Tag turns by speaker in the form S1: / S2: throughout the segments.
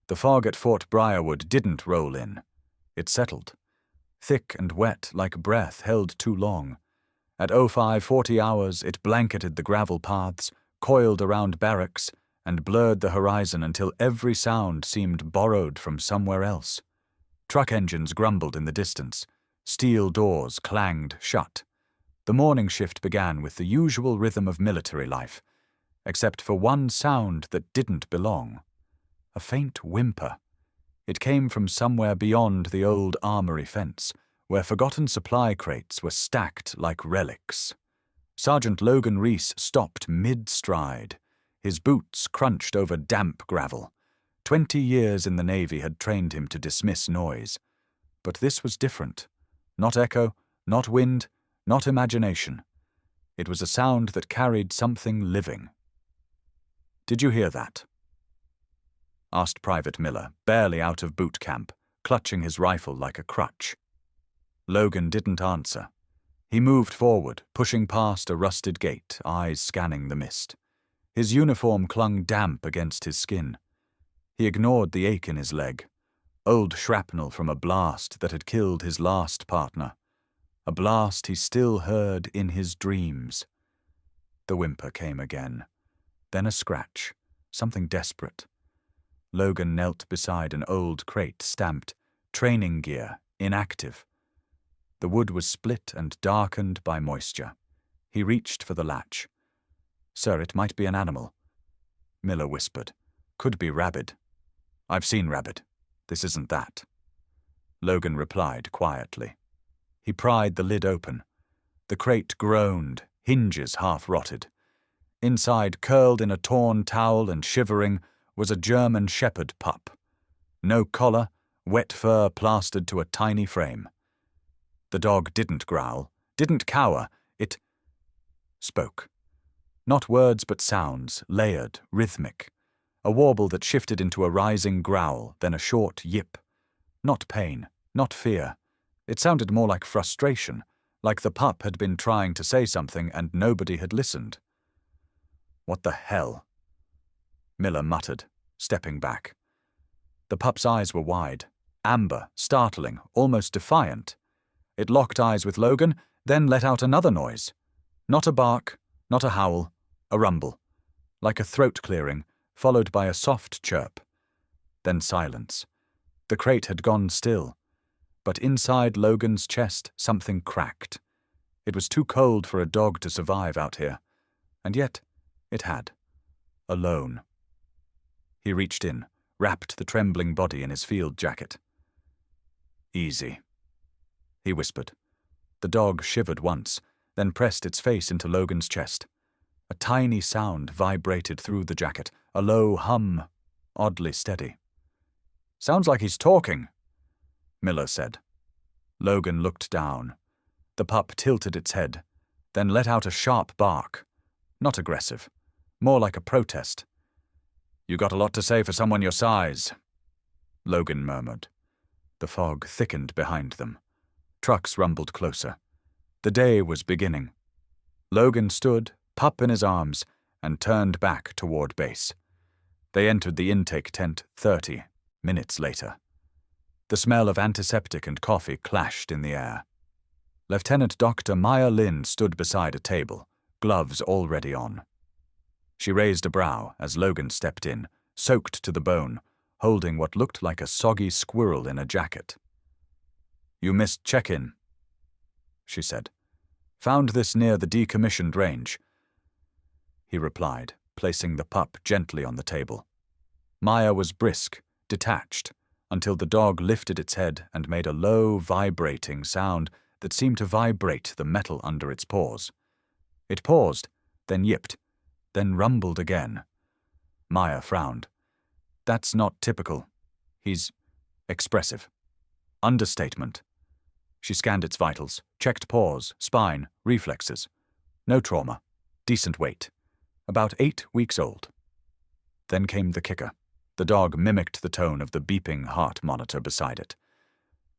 S1: The fog at Fort Briarwood didn't roll in. It settled. Thick and wet, like breath held too long. At 05:40 hours, it blanketed the gravel paths, coiled around barracks, and blurred the horizon until every sound seemed borrowed from somewhere else. Truck engines grumbled in the distance. Steel doors clanged shut. The morning shift began with the usual rhythm of military life, except for one sound that didn't belong. A faint whimper. It came from somewhere beyond the old armory fence, where forgotten supply crates were stacked like relics. Sergeant Logan Reese stopped mid-stride. His boots crunched over damp gravel. 20 years in the Navy had trained him to dismiss noise. But this was different. Not echo, not wind, not imagination. It was a sound that carried something living. "Did you hear that?" asked Private Miller, barely out of boot camp, clutching his rifle like a crutch. Logan didn't answer. He moved forward, pushing past a rusted gate, eyes scanning the mist. His uniform clung damp against his skin. He ignored the ache in his leg. Old shrapnel from a blast that had killed his last partner. A blast he still heard in his dreams. The whimper came again. Then a scratch, something desperate. Logan knelt beside an old crate stamped, "Training gear, inactive." The wood was split and darkened by moisture. He reached for the latch. "Sir, it might be an animal," Miller whispered. "Could be rabid." "I've seen rabid. This isn't that." Logan replied quietly. He pried the lid open. The crate groaned, hinges half-rotted. Inside, curled in a torn towel and shivering, was a German shepherd pup. No collar, wet fur plastered to a tiny frame. The dog didn't growl, didn't cower, it spoke. Not words but sounds, layered, rhythmic. A warble that shifted into a rising growl, then a short yip. Not pain, not fear. It sounded more like frustration, like the pup had been trying to say something and nobody had listened. "What the hell?" Miller muttered, stepping back. The pup's eyes were wide, amber, startling, almost defiant. It locked eyes with Logan, then let out another noise. Not a bark, not a howl, a rumble. Like a throat clearing, followed by a soft chirp. Then silence. The crate had gone still. But inside Logan's chest, something cracked. It was too cold for a dog to survive out here. And yet, it had. Alone. He reached in, wrapped the trembling body in his field jacket. "Easy," he whispered. The dog shivered once, then pressed its face into Logan's chest. A tiny sound vibrated through the jacket, a low hum, oddly steady. "Sounds like he's talking," Miller said. Logan looked down. The pup tilted its head, then let out a sharp bark. Not aggressive, more like a protest. "You got a lot to say for someone your size," Logan murmured. The fog thickened behind them. Trucks rumbled closer. The day was beginning. Logan stood, pup in his arms, and turned back toward base. They entered the intake tent 30 minutes later. The smell of antiseptic and coffee clashed in the air. Lieutenant Dr. Maya Lin stood beside a table, gloves already on. She raised a brow as Logan stepped in, soaked to the bone, holding what looked like a soggy squirrel in a jacket. "You missed check-in," she said. "Found this near the decommissioned range." He replied, placing the pup gently on the table. Maya was brisk, detached, until the dog lifted its head and made a low, vibrating sound that seemed to vibrate the metal under its paws. It paused, then yipped, then rumbled again. Maya frowned. "That's not typical. He's expressive. Understatement." She scanned its vitals, checked paws, spine, reflexes. No trauma. Decent weight. About 8 weeks old. Then came the kicker. The dog mimicked the tone of the beeping heart monitor beside it.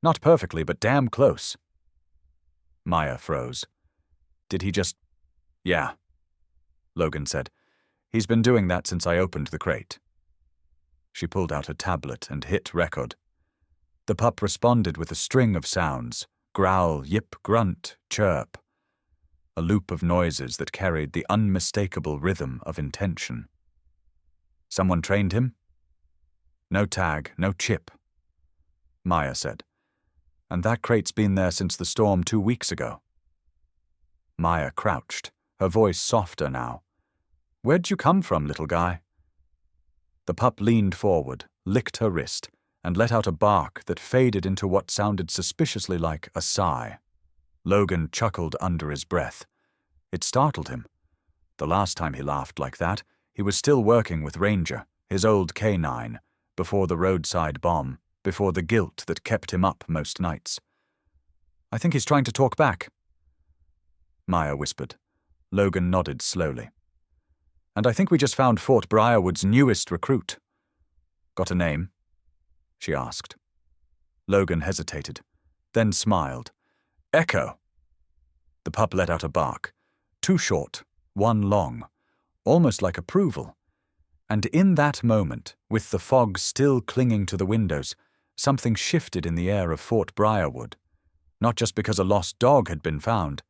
S1: Not perfectly, but damn close. Maya froze. "Did he just—" "Yeah," Logan said. "He's been doing that since I opened the crate." She pulled out a tablet and hit record. The pup responded with a string of sounds: growl, yip, grunt, chirp. A loop of noises that carried the unmistakable rhythm of intention. Someone trained him? No tag, no chip, Maya said. And that crate's been there since the storm 2 weeks ago. Maya crouched, her voice softer now. Where'd you come from, little guy? The pup leaned forward, licked her wrist, and let out a bark that faded into what sounded suspiciously like a sigh. Logan chuckled under his breath. It startled him. The last time he laughed like that, he was still working with Ranger, his old K9, before the roadside bomb, before the guilt that kept him up most nights. I think he's trying to talk back, Maya whispered. Logan nodded slowly. And I think we just found Fort Briarwood's newest recruit. Got a name? She asked. Logan hesitated, then smiled. Echo. The pup let out a bark. 2 short, 1 long, almost like approval. And in that moment, with the fog still clinging to the windows, something shifted in the air of Fort Briarwood, not just because a lost dog had been found,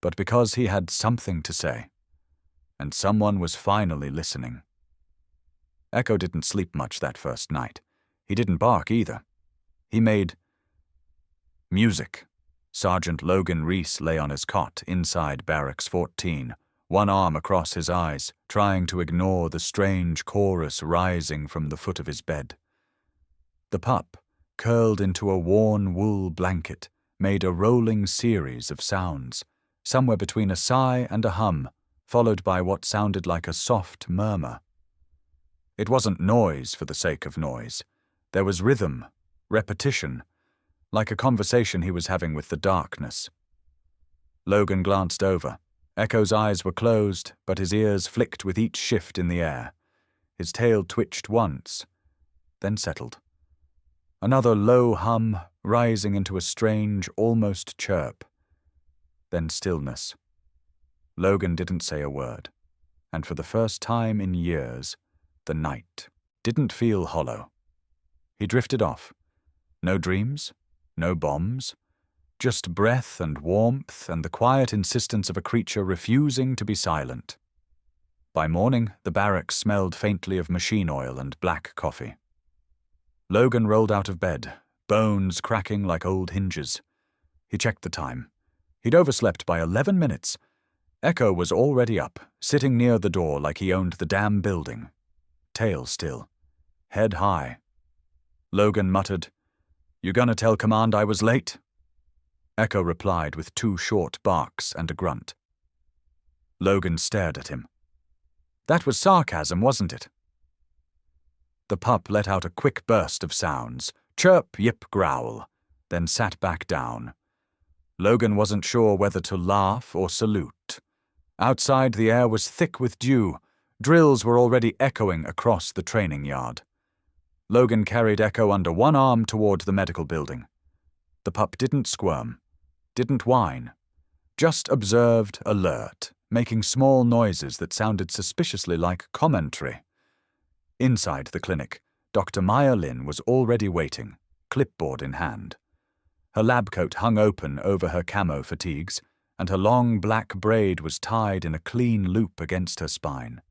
S1: but because he had something to say. And someone was finally listening. Echo didn't sleep much that first night. He didn't bark either. He made music. Sergeant Logan Reese lay on his cot inside Barracks 14, one arm across his eyes, trying to ignore the strange chorus rising from the foot of his bed. The pup, curled into a worn wool blanket, made a rolling series of sounds, somewhere between a sigh and a hum, followed by what sounded like a soft murmur. It wasn't noise for the sake of noise. There was rhythm, repetition, like a conversation he was having with the darkness. Logan glanced over. Echo's eyes were closed, but his ears flicked with each shift in the air. His tail twitched once, then settled. Another low hum, rising into a strange, almost chirp. Then stillness. Logan didn't say a word, and for the first time in years, the night didn't feel hollow. He drifted off. No dreams, no bombs, just breath and warmth and the quiet insistence of a creature refusing to be silent. By morning, the barracks smelled faintly of machine oil and black coffee. Logan rolled out of bed, bones cracking like old hinges. He checked the time. He'd overslept by 11 minutes. Echo was already up, sitting near the door like he owned the damn building. Tail still. Head high. Logan muttered, "You gonna tell Command I was late?" Echo replied with 2 short barks and a grunt. Logan stared at him. That was sarcasm, wasn't it? The pup let out a quick burst of sounds, chirp, yip, growl, then sat back down. Logan wasn't sure whether to laugh or salute. Outside, the air was thick with dew. Drills were already echoing across the training yard. Logan carried Echo under one arm toward the medical building. The pup didn't squirm, didn't whine, just observed, alert, making small noises that sounded suspiciously like commentary. Inside the clinic, Dr. Maya Lin was already waiting, clipboard in hand. Her lab coat hung open over her camo fatigues, and her long black braid was tied in a clean loop against her spine.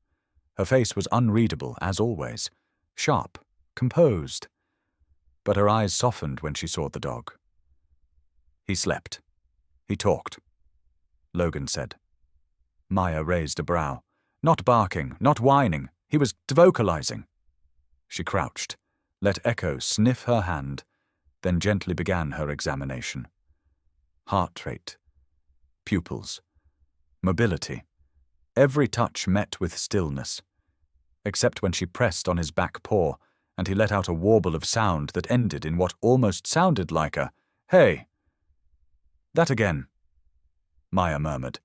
S1: Her face was unreadable, as always, sharp, composed. But her eyes softened when she saw the dog. He slept. He talked. Logan said. Maya raised a brow. Not barking, not whining. He was vocalizing. She crouched, let Echo sniff her hand, then gently began her examination. Heart rate, pupils, mobility. Every touch met with stillness, except when she pressed on his back paw, and he let out a warble of sound that ended in what almost sounded like a, "Hey." "That again," Maya murmured.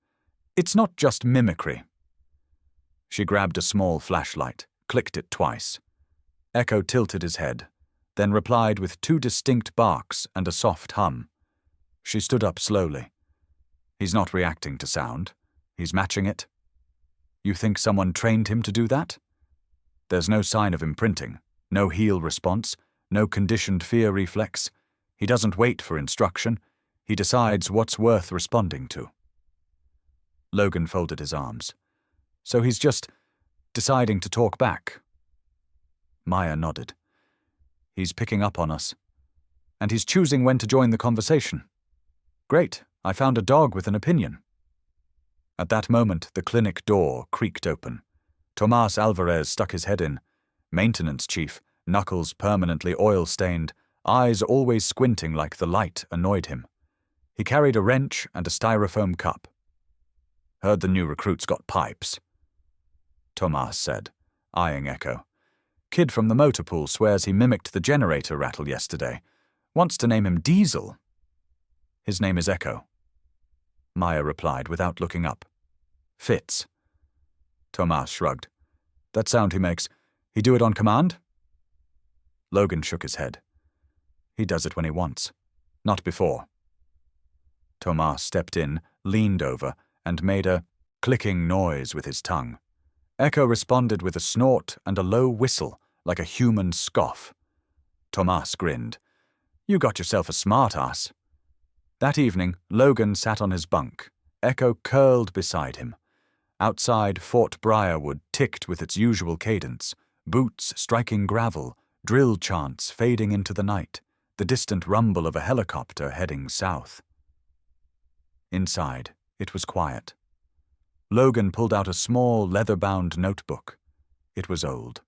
S1: "It's not just mimicry." She grabbed a small flashlight, clicked it twice. Echo tilted his head, then replied with 2 distinct barks and a soft hum. She stood up slowly. He's not reacting to sound. He's matching it. You think someone trained him to do that? There's no sign of imprinting. No heel response, no conditioned fear reflex. He doesn't wait for instruction. He decides what's worth responding to. Logan folded his arms. So he's just deciding to talk back. Maya nodded. He's picking up on us. And he's choosing when to join the conversation. Great, I found a dog with an opinion. At that moment, the clinic door creaked open. Tomas Alvarez stuck his head in. Maintenance chief, knuckles permanently oil-stained, eyes always squinting like the light annoyed him. He carried a wrench and a styrofoam cup. Heard the new recruits got pipes, Tomas said, eyeing Echo. Kid from the motor pool swears he mimicked the generator rattle yesterday. Wants to name him Diesel. His name is Echo, Maya replied without looking up. Fits. Tomas shrugged. That sound he makes, he do it on command? Logan shook his head. He does it when he wants, not before. Tomas stepped in, leaned over, and made a clicking noise with his tongue. Echo responded with a snort and a low whistle, like a human scoff. Tomas grinned. You got yourself a smart ass. That evening, Logan sat on his bunk. Echo curled beside him. Outside, Fort Briarwood ticked with its usual cadence, boots striking gravel, drill chants fading into the night, the distant rumble of a helicopter heading south. Inside, it was quiet. Logan pulled out a small, leather-bound notebook. It was old.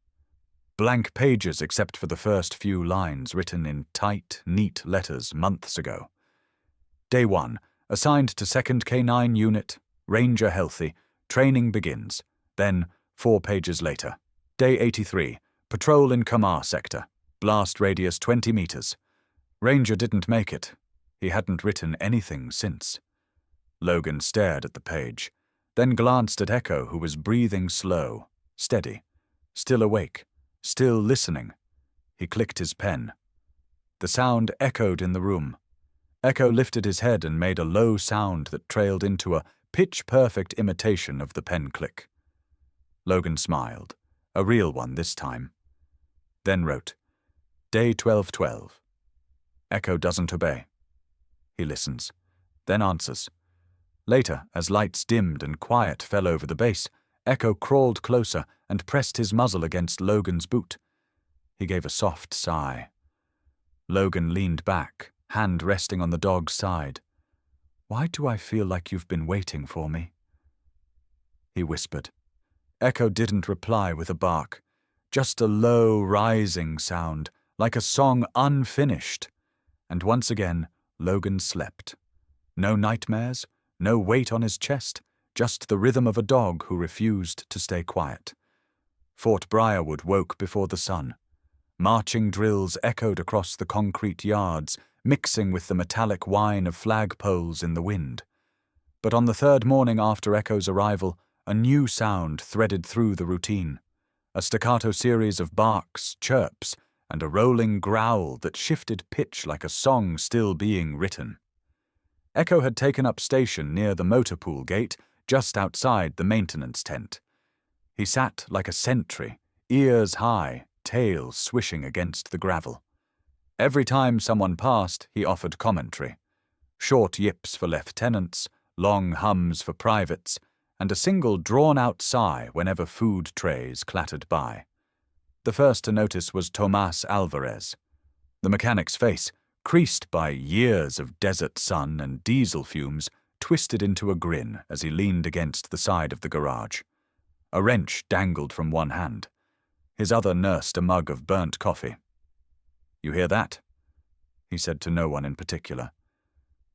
S1: Blank pages except for the first few lines written in tight, neat letters months ago. Day 1, assigned to 2nd K9 Unit, Ranger healthy, training begins. Then, 4 pages later. Day 83, patrol in Kamar sector, blast radius 20 meters. Ranger didn't make it. He hadn't written anything since. Logan stared at the page, then glanced at Echo, who was breathing slow, steady, still awake, still listening. He clicked his pen. The sound echoed in the room. Echo lifted his head and made a low sound that trailed into a pitch-perfect imitation of the pen click. Logan smiled, a real one this time. Then wrote, Day 1212. Echo doesn't obey. He listens, then answers. Later, as lights dimmed and quiet fell over the base, Echo crawled closer and pressed his muzzle against Logan's boot. He gave a soft sigh. Logan leaned back, hand resting on the dog's side. Why do I feel like you've been waiting for me? He whispered. Echo didn't reply with a bark, just a low, rising sound, like a song unfinished. And once again, Logan slept. No nightmares, no weight on his chest, just the rhythm of a dog who refused to stay quiet. Fort Briarwood woke before the sun. Marching drills echoed across the concrete yards, mixing with the metallic whine of flagpoles in the wind. But on the 3rd morning after Echo's arrival, a new sound threaded through the routine. A staccato series of barks, chirps, and a rolling growl that shifted pitch like a song still being written. Echo had taken up station near the motor pool gate, just outside the maintenance tent. He sat like a sentry, ears high, tail swishing against the gravel. Every time someone passed, he offered commentary. Short yips for lieutenants, long hums for privates, and a single drawn-out sigh whenever food trays clattered by. The first to notice was Tomas Alvarez. The mechanic's face, creased by years of desert sun and diesel fumes, twisted into a grin as he leaned against the side of the garage. A wrench dangled from one hand. His other nursed a mug of burnt coffee. You hear that? He said to no one in particular.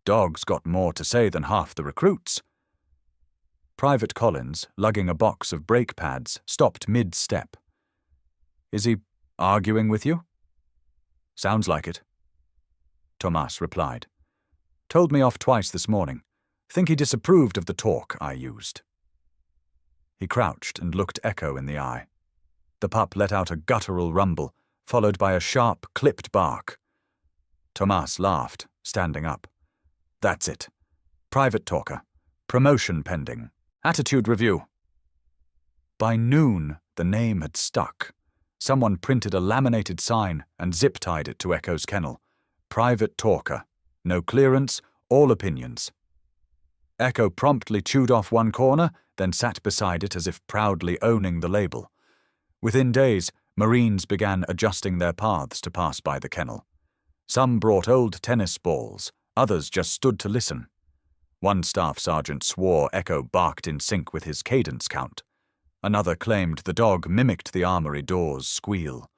S1: Dog's got more to say than half the recruits. Private Collins, lugging a box of brake pads, stopped mid-step. Is he arguing with you? Sounds like it. Tomas replied. Told me off twice this morning. Think he disapproved of the talk I used. He crouched and looked Echo in the eye. The pup let out a guttural rumble, followed by a sharp, clipped bark. Tomas laughed, standing up. That's it. Private talker. Promotion pending. Attitude review. By noon, the name had stuck. Someone printed a laminated sign and zip-tied it to Echo's kennel. Private talker. No clearance, all opinions. Echo promptly chewed off one corner, then sat beside it as if proudly owning the label. Within days, Marines began adjusting their paths to pass by the kennel. Some brought old tennis balls, others just stood to listen. One staff sergeant swore Echo barked in sync with his cadence count. Another claimed the dog mimicked the armory door's squeal.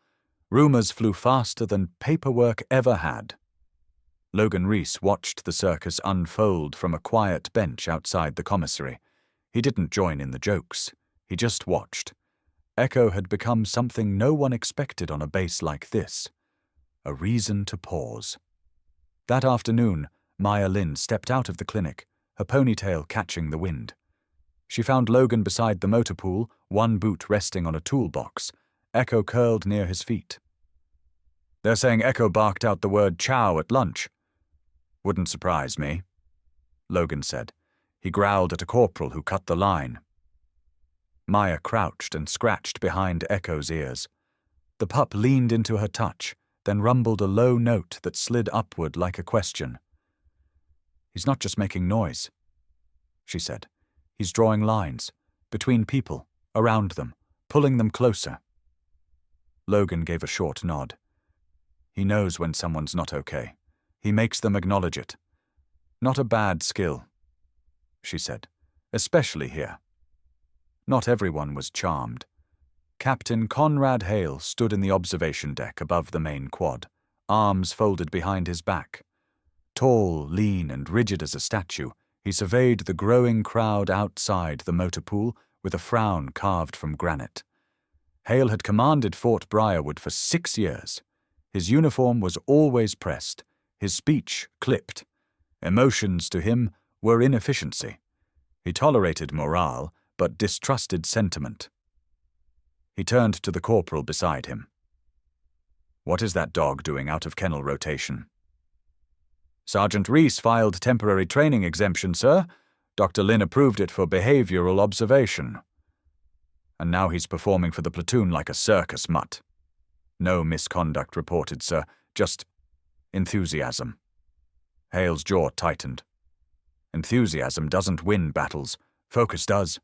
S1: Rumors flew faster than paperwork ever had. Logan Reese watched the circus unfold from a quiet bench outside the commissary. He didn't join in the jokes. He just watched. Echo had become something no one expected on a base like this. A reason to pause. That afternoon, Maya Lynn stepped out of the clinic, her ponytail catching the wind. She found Logan beside the motor pool, one boot resting on a toolbox, Echo curled near his feet. "They're saying Echo barked out the word chow at lunch." "Wouldn't surprise me," Logan said. He growled at a corporal who cut the line. Maya crouched and scratched behind Echo's ears. The pup leaned into her touch, then rumbled a low note that slid upward like a question. "He's not just making noise," she said. "He's drawing lines, between people, around them, pulling them closer." Logan gave a short nod. He knows when someone's not okay. He makes them acknowledge it. "Not a bad skill," she said, "especially here." Not everyone was charmed. Captain Conrad Hale stood in the observation deck above the main quad, arms folded behind his back. Tall, lean, and rigid as a statue, he surveyed the growing crowd outside the motor pool with a frown carved from granite. Hale had commanded Fort Briarwood for 6 years. His uniform was always pressed, his speech clipped. Emotions to him were inefficiency. He tolerated morale, but distrusted sentiment. He turned to the corporal beside him. "What is that dog doing out of kennel rotation?" "Sergeant Reese filed temporary training exemption, sir. Dr. Lynn approved it for behavioral observation. And now he's performing for the platoon like a circus mutt." "No misconduct reported, sir. Just enthusiasm." Hale's jaw tightened. "Enthusiasm doesn't win battles. Focus does."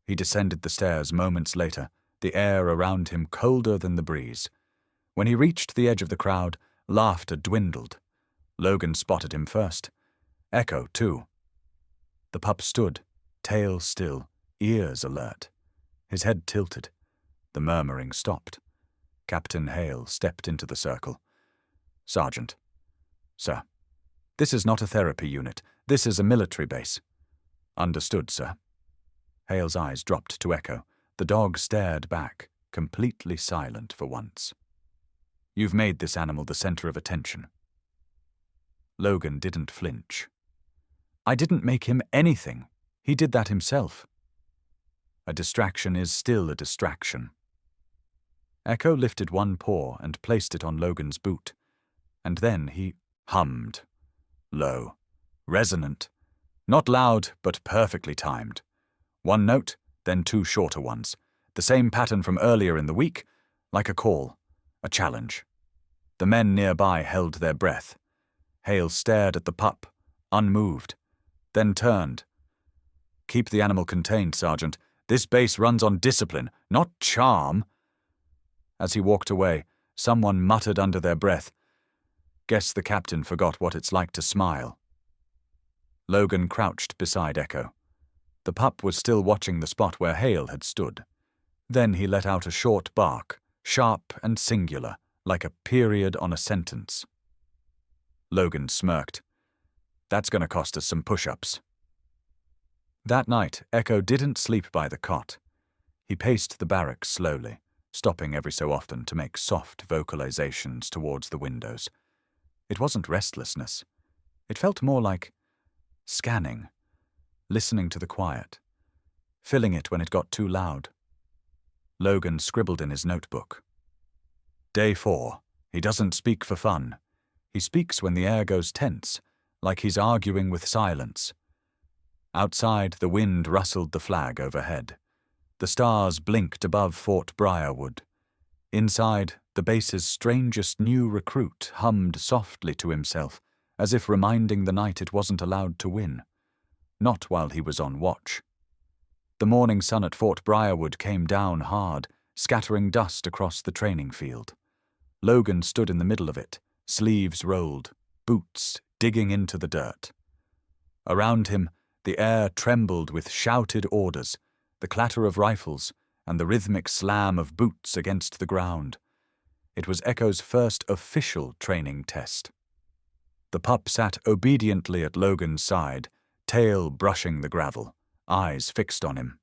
S1: He descended the stairs moments later, the air around him colder than the breeze. When he reached the edge of the crowd, laughter dwindled. Logan spotted him first. Echo, too. The pup stood, tail still, ears alert. His head tilted. The murmuring stopped. Captain Hale stepped into the circle. "Sergeant." "Sir." "This is not a therapy unit. This is a military base." "Understood, sir." Hale's eyes dropped to Echo. The dog stared back, completely silent for once. "You've made this animal the center of attention." Logan didn't flinch. "I didn't make him anything. He did that himself." "A distraction is still a distraction." Echo lifted one paw and placed it on Logan's boot, and then he hummed. Low, resonant, not loud but perfectly timed. One note, then 2 shorter ones, the same pattern from earlier in the week, like a call, a challenge. The men nearby held their breath. Hale stared at the pup, unmoved, then turned. "Keep the animal contained, Sergeant. This base runs on discipline, not charm." As he walked away, someone muttered under their breath, "Guess the captain forgot what it's like to smile." Logan crouched beside Echo. The pup was still watching the spot where Hale had stood. Then he let out a short bark, sharp and singular, like a period on a sentence. Logan smirked. "That's going to cost us some push-ups." That night, Echo didn't sleep by the cot. He paced the barracks slowly, stopping every so often to make soft vocalizations towards the windows. It wasn't restlessness. It felt more like scanning, listening to the quiet, filling it when it got too loud. Logan scribbled in his notebook. Day 4. He doesn't speak for fun. He speaks when the air goes tense, like he's arguing with silence. Outside, the wind rustled the flag overhead. The stars blinked above Fort Briarwood. Inside, the base's strangest new recruit hummed softly to himself, as if reminding the night it wasn't allowed to win. Not while he was on watch. The morning sun at Fort Briarwood came down hard, scattering dust across the training field. Logan stood in the middle of it, sleeves rolled, boots digging into the dirt. Around him, the air trembled with shouted orders, the clatter of rifles, and the rhythmic slam of boots against the ground. It was Echo's first official training test. The pup sat obediently at Logan's side, tail brushing the gravel, eyes fixed on him.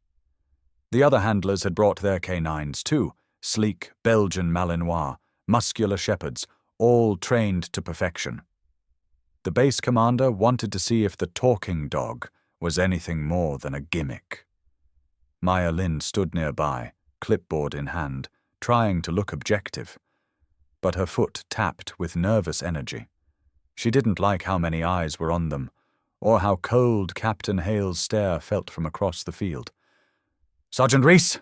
S1: The other handlers had brought their canines too, sleek Belgian Malinois, muscular shepherds, all trained to perfection. The base commander wanted to see if the talking dog was anything more than a gimmick. Maya Lin stood nearby, clipboard in hand, trying to look objective. But her foot tapped with nervous energy. She didn't like how many eyes were on them, or how cold Captain Hale's stare felt from across the field. "Sergeant Reese!"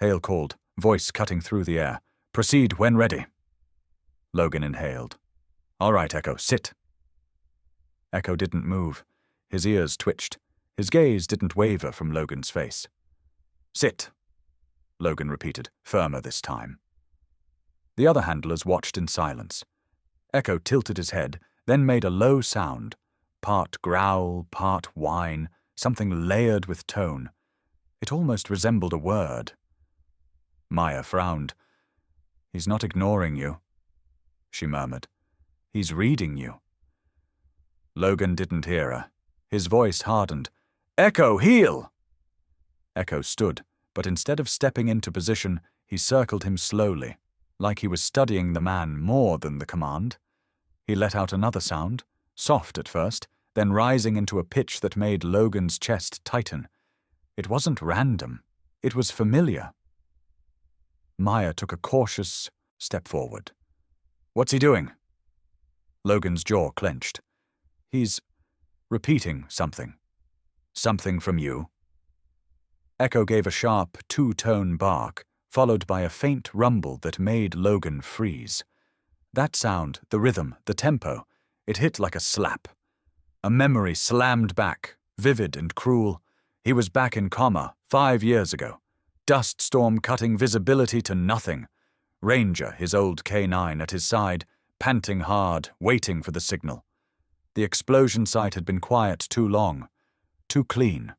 S1: Hale called, voice cutting through the air. "Proceed when ready." Logan inhaled. "All right, Echo, sit." Echo didn't move. His ears twitched. His gaze didn't waver from Logan's face. "Sit," Logan repeated, firmer this time. The other handlers watched in silence. Echo tilted his head, then made a low sound, part growl, part whine, something layered with tone. It almost resembled a word. Maya frowned. "He's not ignoring you," she murmured. "He's reading you." Logan didn't hear her. His voice hardened. "Echo, heel!" Echo stood, but instead of stepping into position, he circled him slowly, like he was studying the man more than the command. He let out another sound, soft at first, then rising into a pitch that made Logan's chest tighten. It wasn't random. It was familiar. Maya took a cautious step forward. "What's he doing?" Logan's jaw clenched. "He's repeating something." "Something from you?" Echo gave a sharp, two-tone bark, followed by a faint rumble that made Logan freeze. That sound, the rhythm, the tempo, it hit like a slap. A memory slammed back, vivid and cruel. He was back in Comma 5 years ago. Dust storm cutting visibility to nothing. Ranger, his old K9, at his side, panting hard, waiting for the signal. The explosion site had been quiet too long, too clean.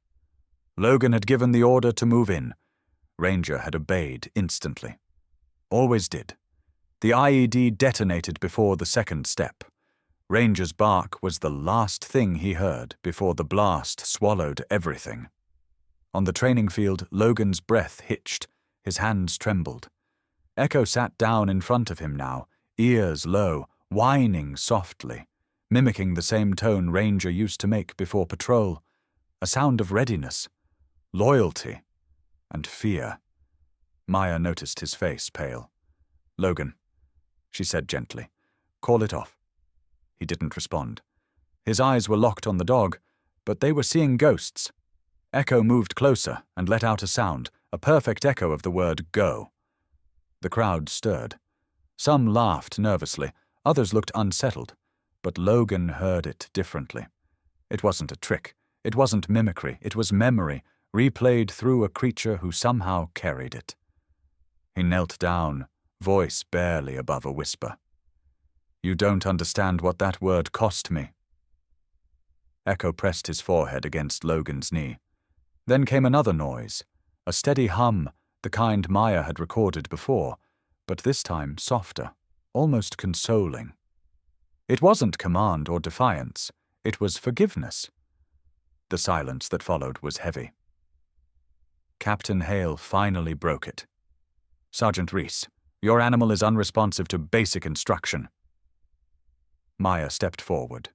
S1: Logan had given the order to move in. Ranger had obeyed instantly. Always did. The IED detonated before the second step. Ranger's bark was the last thing he heard before the blast swallowed everything. On the training field, Logan's breath hitched. His hands trembled. Echo sat down in front of him now, ears low, whining softly, mimicking the same tone Ranger used to make before patrol. A sound of readiness, loyalty, and fear. Maya noticed his face pale. "Logan," she said gently, "call it off." He didn't respond. His eyes were locked on the dog, but they were seeing ghosts. Echo moved closer and let out a sound, a perfect echo of the word go. The crowd stirred. Some laughed nervously, others looked unsettled, but Logan heard it differently. It wasn't a trick, it wasn't mimicry, it was memory, replayed through a creature who somehow carried it. He knelt down, voice barely above a whisper. "You don't understand what that word cost me." Echo pressed his forehead against Logan's knee. Then came another noise, a steady hum, the kind Maya had recorded before, but this time softer, almost consoling. It wasn't command or defiance, it was forgiveness. The silence that followed was heavy. Captain Hale finally broke it. "Sergeant Reese, your animal is unresponsive to basic instruction." Maya stepped forward.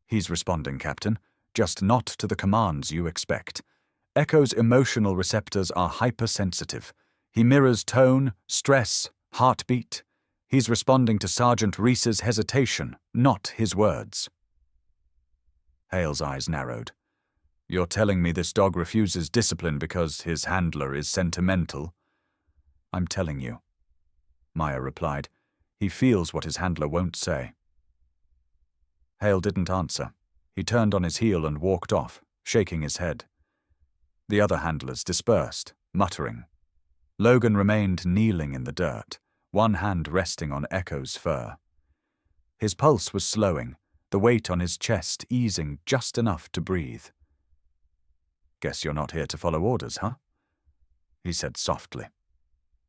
S1: "He's responding, Captain, just not to the commands you expect. Echo's emotional receptors are hypersensitive. He mirrors tone, stress, heartbeat. He's responding to Sergeant Reese's hesitation, not his words." Hale's eyes narrowed. You're telling me this dog refuses discipline because his handler is sentimental? I'm telling you, Maya replied. He feels what his handler won't say. Hale didn't answer. He turned on his heel and walked off, shaking his head. The other handlers dispersed, muttering. Logan remained kneeling in the dirt, one hand resting on Echo's fur. His pulse was slowing, the weight on his chest easing just enough to breathe. Guess you're not here to follow orders, huh? He said softly.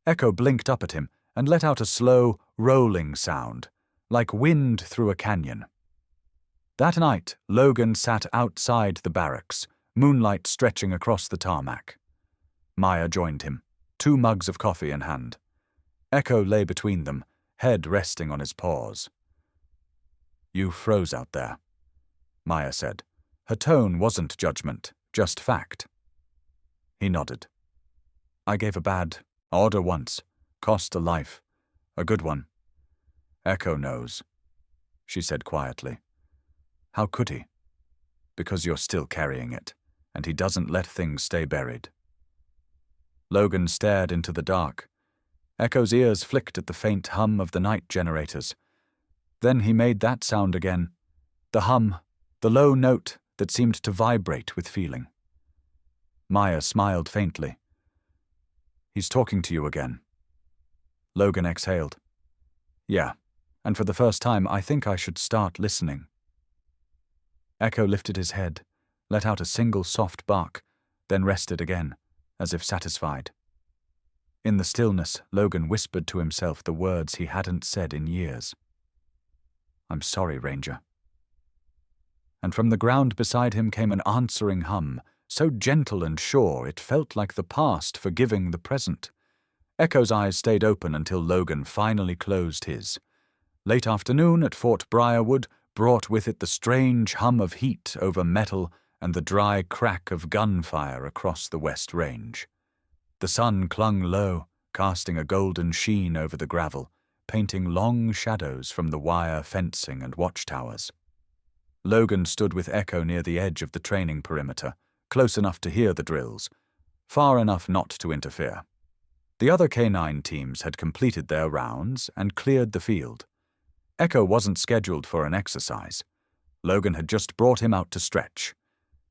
S1: Echo blinked up at him and let out a slow, rolling sound, like wind through a canyon. That night, Logan sat outside the barracks, moonlight stretching across the tarmac. Maya joined him, 2 mugs of coffee in hand. Echo lay between them, head resting on his paws. You froze out there, Maya said. Her tone wasn't judgment, just fact. He nodded. I gave a bad order once, cost a life, a good one. Echo knows, she said quietly. How could he? Because you're still carrying it, and he doesn't let things stay buried. Logan stared into the dark. Echo's ears flicked at the faint hum of the night generators. Then he made that sound again, the hum, the low note that seemed to vibrate with feeling. Maya smiled faintly. He's talking to you again. Logan exhaled. Yeah, and for the first time I think I should start listening. Echo lifted his head, let out a single soft bark, then rested again, as if satisfied. In the stillness, Logan whispered to himself the words he hadn't said in years. I'm sorry, Ranger. And from the ground beside him came an answering hum, so gentle and sure it felt like the past forgiving the present. Echo's eyes stayed open until Logan finally closed his. Late afternoon at Fort Briarwood brought with it the strange hum of heat over metal and the dry crack of gunfire across the West Range. The sun clung low, casting a golden sheen over the gravel, painting long shadows from the wire fencing and watchtowers. Logan stood with Echo near the edge of the training perimeter, close enough to hear the drills, far enough not to interfere. The other canine teams had completed their rounds and cleared the field. Echo wasn't scheduled for an exercise. Logan had just brought him out to stretch.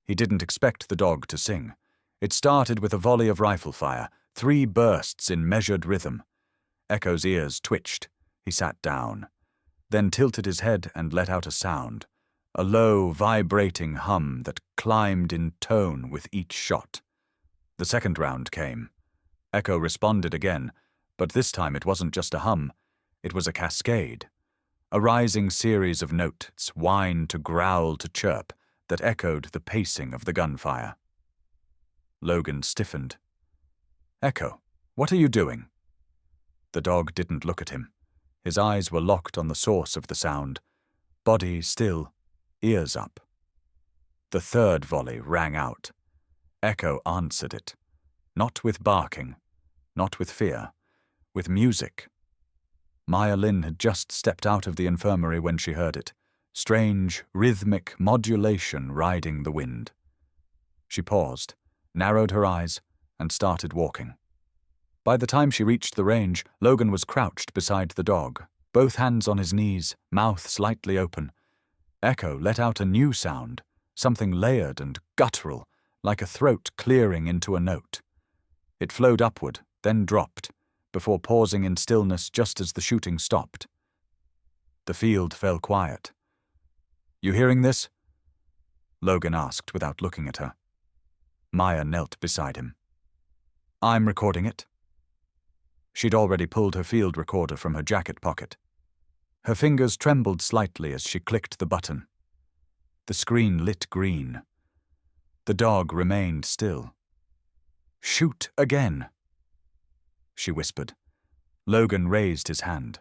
S1: He didn't expect the dog to sing. It started with a volley of rifle fire, 3 bursts in measured rhythm. Echo's ears twitched. He sat down, then tilted his head and let out a sound, a low, vibrating hum that climbed in tone with each shot. The second round came. Echo responded again, but this time it wasn't just a hum. It was a cascade. A rising series of notes, whine to growl to chirp, that echoed the pacing of the gunfire. Logan stiffened. Echo, what are you doing? The dog didn't look at him. His eyes were locked on the source of the sound, body still, ears up. The third volley rang out. Echo answered it, not with barking, not with fear, with music. Maya Lin had just stepped out of the infirmary when she heard it, strange, rhythmic modulation riding the wind. She paused, narrowed her eyes, and started walking. By the time she reached the range, Logan was crouched beside the dog, both hands on his knees, mouth slightly open. Echo let out a new sound, something layered and guttural, like a throat clearing into a note. It flowed upward, then dropped, before pausing in stillness just as the shooting stopped. The field fell quiet. You hearing this? Logan asked without looking at her. Maya knelt beside him. I'm recording it. She'd already pulled her field recorder from her jacket pocket. Her fingers trembled slightly as she clicked the button. The screen lit green. The dog remained still. Shoot again, she whispered. Logan raised his hand.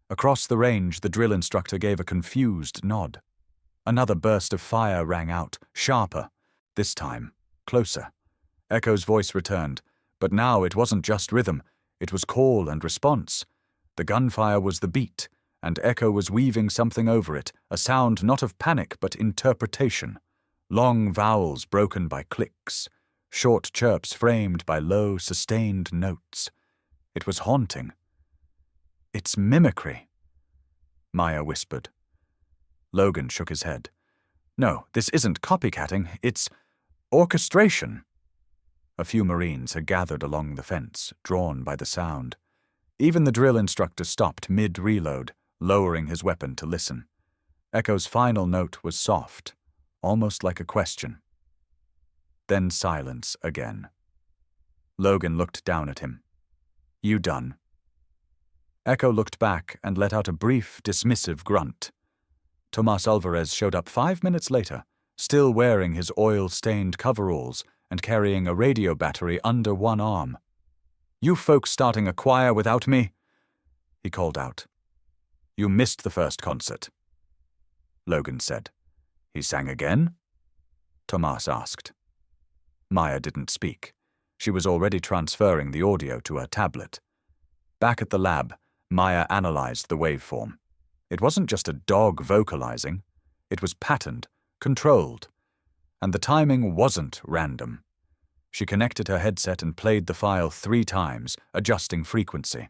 S1: Across the range, the drill instructor gave a confused nod. Another burst of fire rang out, sharper, this time, closer. Echo's voice returned, but now it wasn't just rhythm, it was call and response. The gunfire was the beat, and Echo was weaving something over it, a sound not of panic but interpretation. long vowels broken by clicks, short chirps framed by low, sustained notes. It was haunting. "It's mimicry," Maya whispered. Logan shook his head. "No, this isn't copycatting, it's orchestration." A few Marines had gathered along the fence, drawn by the sound. Even the drill instructor stopped mid-reload, lowering his weapon to listen. Echo's final note was soft, almost like a question. Then silence again. Logan looked down at him. "You done?" Echo looked back and let out a brief, dismissive grunt. Tomas Alvarez showed up 5 minutes later, still wearing his oil-stained coveralls and carrying a radio battery under one arm. "You folks starting a choir without me?" he called out. "You missed the first concert," Logan said. "He sang again?" Tomas asked. Maya didn't speak. She was already transferring the audio to her tablet. Back at the lab, Maya analyzed the waveform. It wasn't just a dog vocalizing. It was patterned, controlled. And the timing wasn't random. She connected her headset and played the file 3 times, adjusting frequency.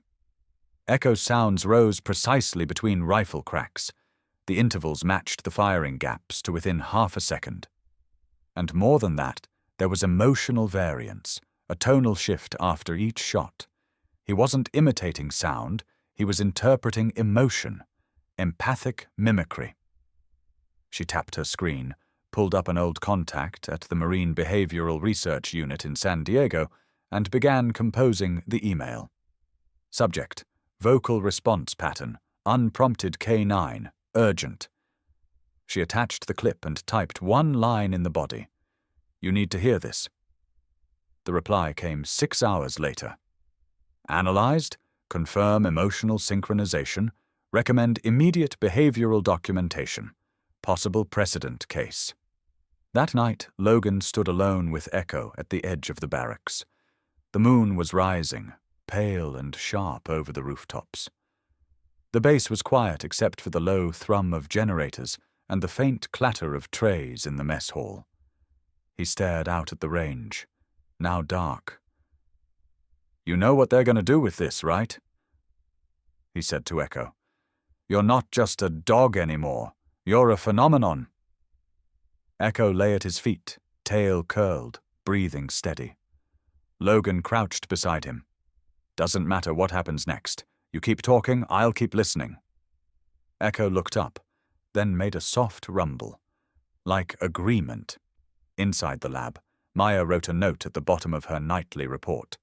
S1: Echo's sounds rose precisely between rifle cracks. The intervals matched the firing gaps to within half a second. And more than that, there was emotional variance, a tonal shift after each shot. He wasn't imitating sound, he was interpreting emotion, empathic mimicry. She tapped her screen, pulled up an old contact at the Marine Behavioral Research Unit in San Diego, and began composing the email. Subject: vocal response pattern, unprompted K9, urgent. She attached the clip and typed one line in the body. "You need to hear this." The reply came 6 hours later. "Analyzed, confirm emotional synchronization, recommend immediate behavioral documentation, possible precedent case." That night, Logan stood alone with Echo at the edge of the barracks. The moon was rising, pale and sharp over the rooftops. The base was quiet except for the low thrum of generators and the faint clatter of trays in the mess hall. He stared out at the range, now dark. "You know what they're going to do with this, right?" he said to Echo. "You're not just a dog anymore. You're a phenomenon." Echo lay at his feet, tail curled, breathing steady. Logan crouched beside him. "Doesn't matter what happens next. You keep talking, I'll keep listening." Echo looked up, then made a soft rumble, like agreement. Inside the lab, Maya wrote a note at the bottom of her nightly report.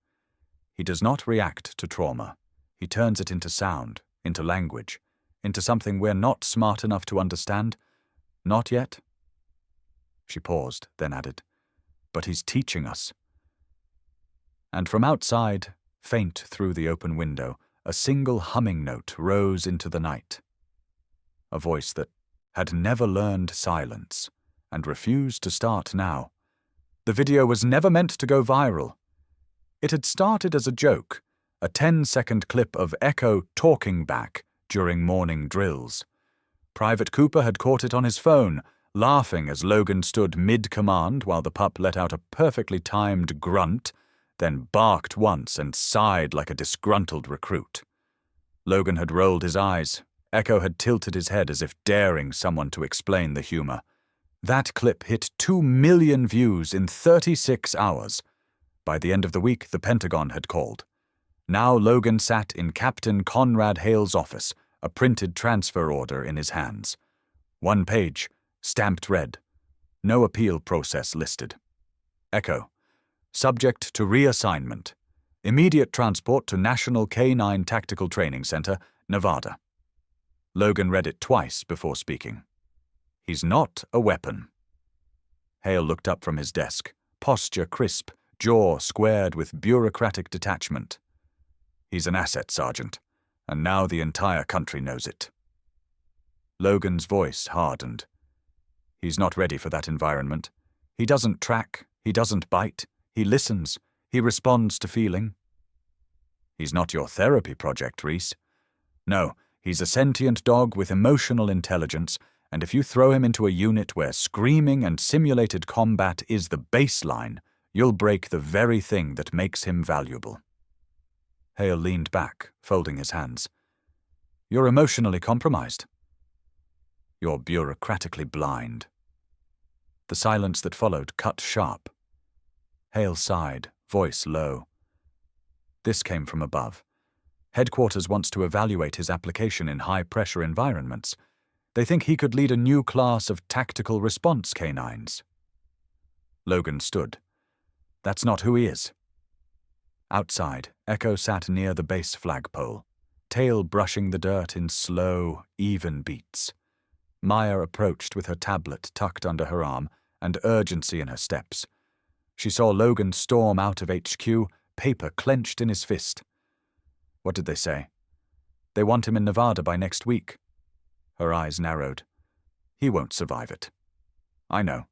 S1: "He does not react to trauma. He turns it into sound, into language, into something we're not smart enough to understand. Not yet." She paused, then added, "But he's teaching us." And from outside, faint through the open window, a single humming note rose into the night. A voice that had never learned silence and refused to start now. The video was never meant to go viral. It had started as a joke, a 10-second clip of Echo talking back during morning drills. Private Cooper had caught it on his phone, laughing as Logan stood mid-command while the pup let out a perfectly timed grunt, then barked once and sighed like a disgruntled recruit. Logan had rolled his eyes. Echo had tilted his head as if daring someone to explain the humor. That clip hit 2 million views in 36 hours. By the end of the week, the Pentagon had called. Now Logan sat in Captain Conrad Hale's office, a printed transfer order in his hands. 1 page, stamped red. No appeal process listed. Echo. Subject to reassignment. Immediate transport to National K9 Tactical Training Center, Nevada. Logan read it twice before speaking. "He's not a weapon." Hale looked up from his desk, posture crisp, jaw squared with bureaucratic detachment. "He's an asset, Sergeant, and now the entire country knows it." Logan's voice hardened. "He's not ready for that environment. He doesn't track, he doesn't bite, he listens, he responds to feeling." "He's not your therapy project, Reese. No, he's a sentient dog with emotional intelligence, and if you throw him into a unit where screaming and simulated combat is the baseline, you'll break the very thing that makes him valuable." Hale leaned back, folding his hands. "You're emotionally compromised. You're bureaucratically blind." The silence that followed cut sharp. Hale sighed, voice low. This came from above. Headquarters wants to evaluate his application in high-pressure environments. They think he could lead a new class of tactical response canines. Logan stood. That's not who he is. Outside, Echo sat near the base flagpole, tail brushing the dirt in slow, even beats. Maya approached with her tablet tucked under her arm and urgency in her steps. She saw Logan storm out of HQ, paper clenched in his fist. What did they say? They want him in Nevada by next week. Her eyes narrowed. He won't survive it. I know.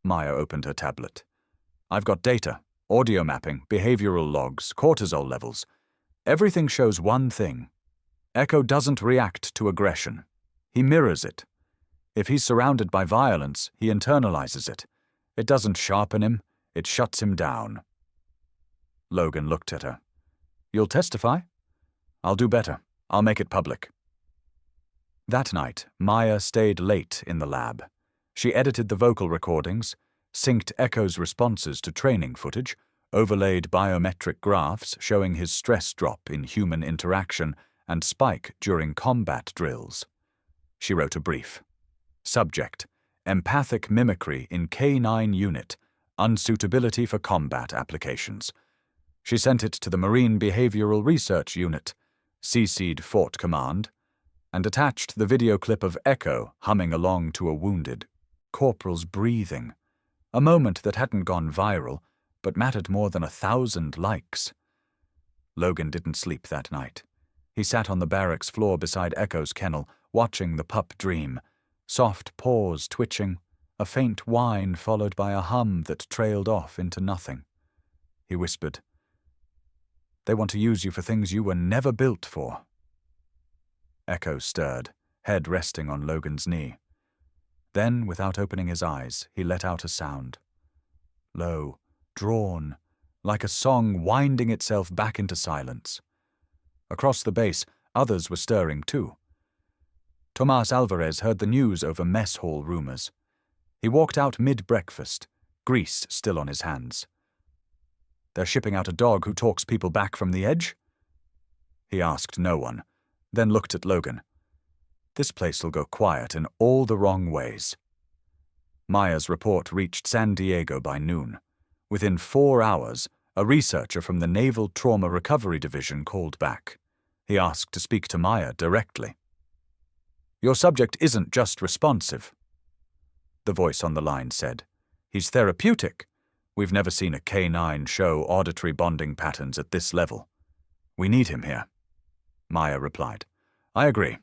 S1: Maya opened her tablet. I've got data, audio mapping, behavioral logs, cortisol levels. Everything shows one thing. Echo doesn't react to aggression. He mirrors it. If he's surrounded by violence, he internalizes it. It doesn't sharpen him, it shuts him down. Logan looked at her. You'll testify? I'll do better. I'll make it public. That night, Maya stayed late in the lab. She edited the vocal recordings, synced Echo's responses to training footage, overlaid biometric graphs showing his stress drop in human interaction and spike during combat drills. She wrote a brief. Subject: Empathic mimicry in K9 unit, unsuitability for combat applications. She sent it to the Marine Behavioral Research Unit, CC'd Fort Command, and attached the video clip of Echo humming along to a wounded corporal's breathing, a moment that hadn't gone viral, but mattered more than 1,000 likes. Logan didn't sleep that night. He sat on the barracks floor beside Echo's kennel, watching the pup dream, soft paws twitching, a faint whine followed by a hum that trailed off into nothing. He whispered, They want to use you for things you were never built for. Echo stirred, head resting on Logan's knee. Then, without opening his eyes, he let out a sound. Low, drawn, like a song winding itself back into silence. Across the base, others were stirring too. Tomas Alvarez heard the news over mess hall rumors. He walked out mid-breakfast, grease still on his hands. They're shipping out a dog who talks people back from the edge? He asked no one, then looked at Logan. This place will go quiet in all the wrong ways. Maya's report reached San Diego by noon. Within 4 hours, a researcher from the Naval Trauma Recovery Division called back. He asked to speak to Maya directly. Your subject isn't just responsive. The voice on the line said. He's therapeutic. We've never seen a K9 show auditory bonding patterns at this level. We need him here. Maya replied. I agree.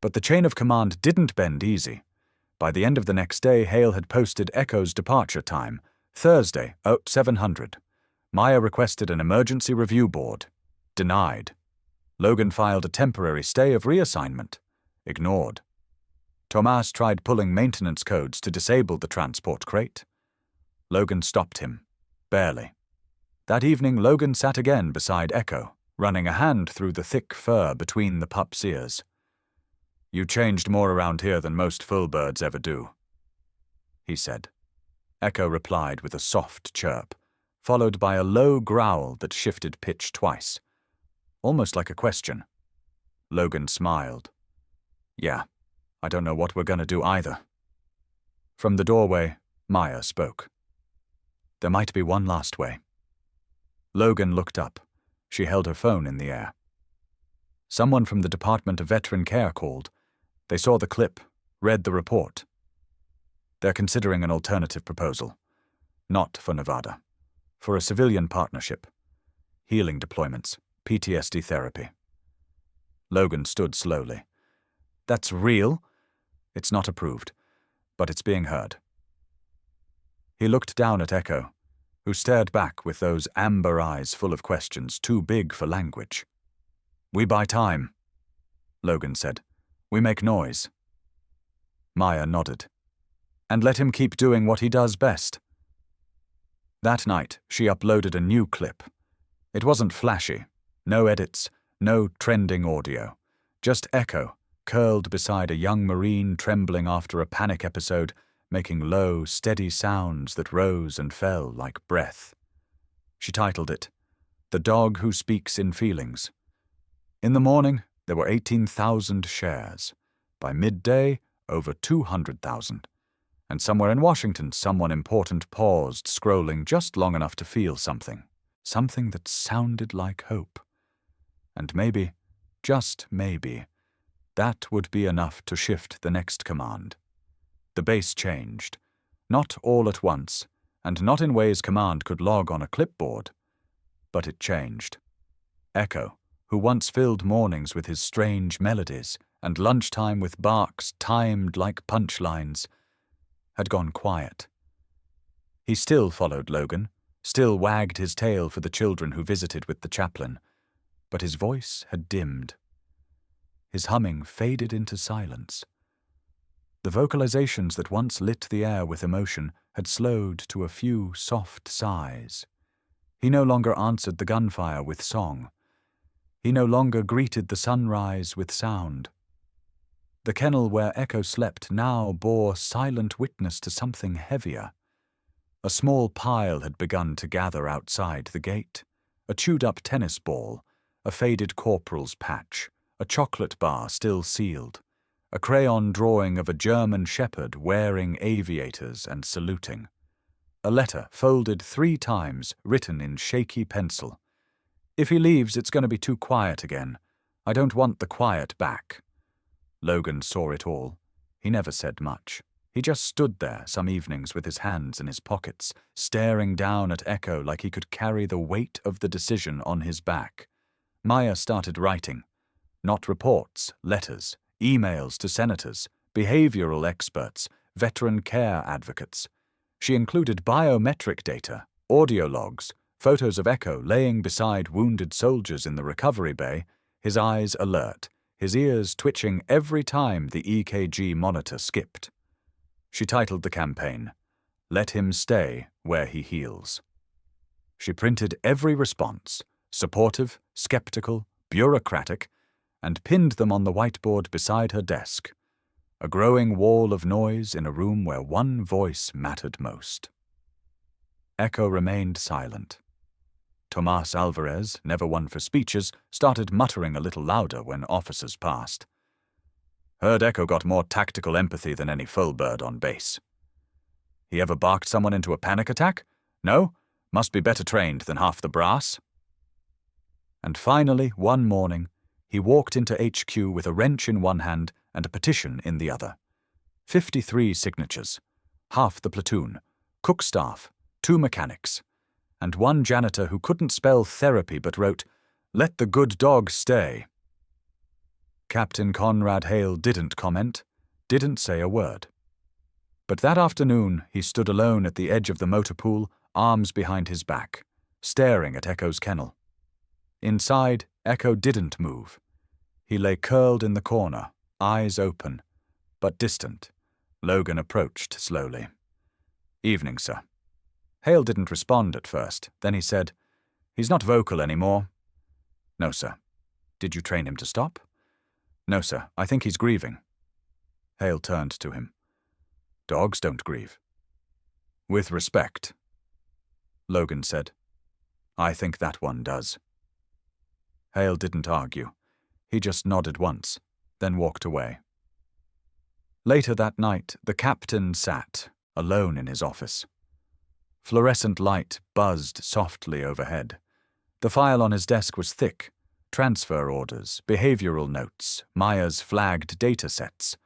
S1: But the chain of command didn't bend easy. By the end of the next day, Hale had posted Echo's departure time, Thursday, 0700. Maya requested an emergency review board. Denied. Logan filed a temporary stay of reassignment. Ignored. Tomas tried pulling maintenance codes to disable the transport crate. Logan stopped him. Barely. That evening, Logan sat again beside Echo, running a hand through the thick fur between the pup's ears. You changed more around here than most full birds ever do, he said. Echo replied with a soft chirp, followed by a low growl that shifted pitch twice, almost like a question. Logan smiled. Yeah, I don't know what we're going to do either. From the doorway, Maya spoke. There might be one last way. Logan looked up. She held her phone in the air. Someone from the Department of Veteran Care called. They saw the clip, read the report. They're considering an alternative proposal. Not for Nevada. For a civilian partnership. Healing deployments. PTSD therapy. Logan stood slowly. That's real? It's not approved, but it's being heard. He looked down at Echo, who stared back with those amber eyes full of questions too big for language. We buy time, Logan said. We make noise. Maya nodded. And let him keep doing what he does best. That night, she uploaded a new clip. It wasn't flashy. No edits, no trending audio. Just Echo, curled beside a young Marine trembling after a panic episode, making low, steady sounds that rose and fell like breath. She titled it, "The Dog Who Speaks in Feelings." In the morning, there were 18,000 shares. By midday, over 200,000. And somewhere in Washington, someone important paused, scrolling just long enough to feel something. Something that sounded like hope. And maybe, just maybe, that would be enough to shift the next command. The base changed. Not all at once, and not in ways command could log on a clipboard. But it changed. Echo, who once filled mornings with his strange melodies and lunchtime with barks timed like punchlines, had gone quiet. He still followed Logan, still wagged his tail for the children who visited with the chaplain, but his voice had dimmed. His humming faded into silence. The vocalizations that once lit the air with emotion had slowed to a few soft sighs. He no longer answered the gunfire with song. He no longer greeted the sunrise with sound. The kennel where Echo slept now bore silent witness to something heavier. A small pile had begun to gather outside the gate. A chewed-up tennis ball, a faded corporal's patch, a chocolate bar still sealed, a crayon drawing of a German shepherd wearing aviators and saluting. A letter folded 3 times, written in shaky pencil. "If he leaves, it's going to be too quiet again. I don't want the quiet back." Logan saw it all. He never said much. He just stood there some evenings with his hands in his pockets, staring down at Echo like he could carry the weight of the decision on his back. Maya started writing. Not reports, letters, emails to senators, behavioral experts, veteran care advocates. She included biometric data, audio logs, photos of Echo laying beside wounded soldiers in the recovery bay, his eyes alert, his ears twitching every time the EKG monitor skipped. She titled the campaign, "Let Him Stay Where He Heals." She printed every response, supportive, skeptical, bureaucratic, and pinned them on the whiteboard beside her desk, a growing wall of noise in a room where one voice mattered most. Echo remained silent. Tomas Alvarez, never one for speeches, started muttering a little louder when officers passed. "Heard Echo got more tactical empathy than any full bird on base." "He ever barked someone into a panic attack? No? Must be better trained than half the brass." And finally, one morning, he walked into HQ with a wrench in one hand and a petition in the other. 53 signatures. Half the platoon. Cook staff. 2 mechanics. And one janitor who couldn't spell therapy but wrote, "Let the good dog stay." Captain Conrad Hale didn't comment, didn't say a word. But that afternoon he stood alone at the edge of the motor pool, arms behind his back, staring at Echo's kennel. Inside, Echo didn't move. He lay curled in the corner, eyes open, but distant. Logan approached slowly. "Evening, sir." Hale didn't respond at first. Then he said, "He's not vocal anymore." "No, sir." "Did you train him to stop?" "No, sir. I think he's grieving." Hale turned to him. "Dogs don't grieve." "With respect," Logan said. "I think that one does." Hale didn't argue. He just nodded once, then walked away. Later that night, the captain sat, alone in his office. Fluorescent light buzzed softly overhead. The file on his desk was thick. Transfer orders, behavioral notes, Maya's flagged data sets.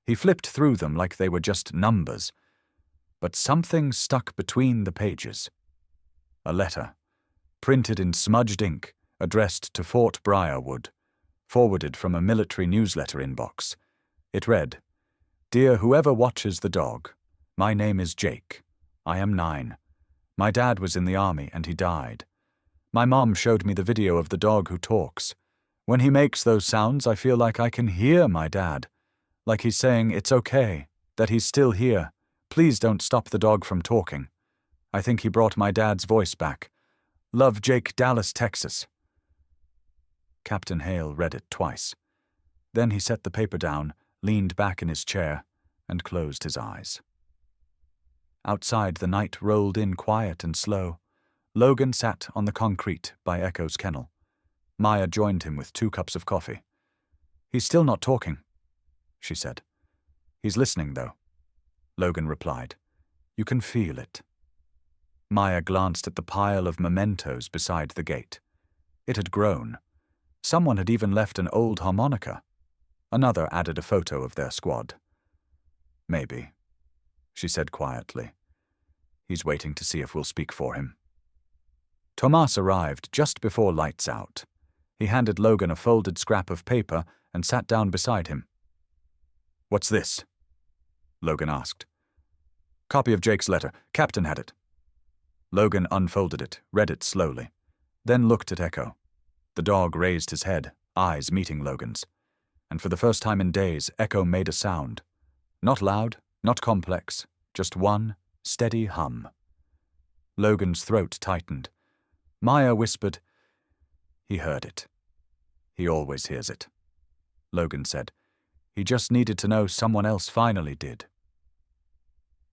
S1: He flipped through them like they were just numbers. But something stuck between the pages. A letter, printed in smudged ink, addressed to Fort Briarwood, forwarded from a military newsletter inbox. It read, "Dear whoever watches the dog, my name is Jake. I am 9. My dad was in the army and he died. My mom showed me the video of the dog who talks. When he makes those sounds, I feel like I can hear my dad. like he's saying it's okay, that he's still here. Please don't stop the dog from talking. I think he brought my dad's voice back. Love, Jake, Dallas, Texas. Captain Hale read it twice. Then he set the paper down, leaned back in his chair, and closed his eyes. Outside, the night rolled in quiet and slow. Logan sat on the concrete by Echo's kennel. Maya joined him with 2 cups of coffee. He's still not talking, she said. He's listening, though, Logan replied. You can feel it. Maya glanced at the pile of mementos beside the gate. It had grown. Someone had even left an old harmonica. Another added a photo of their squad. Maybe, she said quietly. He's waiting to see if we'll speak for him. Tomas arrived just before lights out. He handed Logan a folded scrap of paper and sat down beside him. What's this? Logan asked. Copy of Jake's letter. Captain had it. Logan unfolded it, read it slowly, then looked at Echo. The dog raised his head, eyes meeting Logan's. And for the first time in days, Echo made a sound. Not loud, not complex, just one steady hum. Logan's throat tightened. Maya whispered, He heard it. He always hears it. Logan said, He just needed to know someone else finally did.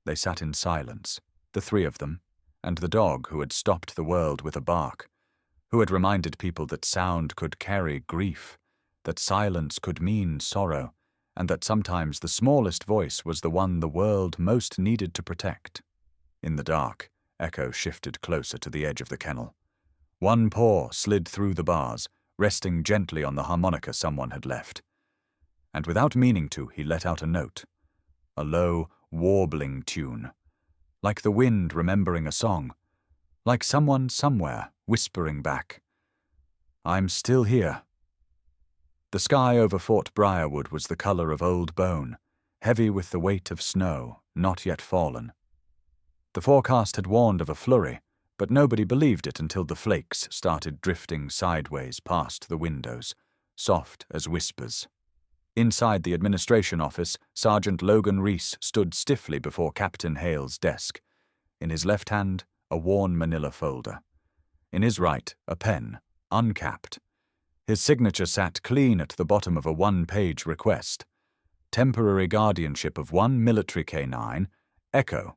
S1: They sat in silence, the 3 of them, and the dog who had stopped the world with a bark, who had reminded people that sound could carry grief, that silence could mean sorrow, and that sometimes the smallest voice was the one the world most needed to protect. In the dark, Echo shifted closer to the edge of the kennel. One paw slid through the bars, resting gently on the harmonica someone had left. And without meaning to, he let out a note, a low, warbling tune, like the wind remembering a song, like someone somewhere whispering back, I'm still here. The sky over Fort Briarwood was the color of old bone, heavy with the weight of snow, not yet fallen. The forecast had warned of a flurry, but nobody believed it until the flakes started drifting sideways past the windows, soft as whispers. Inside the administration office, Sergeant Logan Reese stood stiffly before Captain Hale's desk. In his left hand, a worn manila folder. In his right, a pen, uncapped. His signature sat clean at the bottom of a 1-page request. Temporary guardianship of 1 military canine, Echo.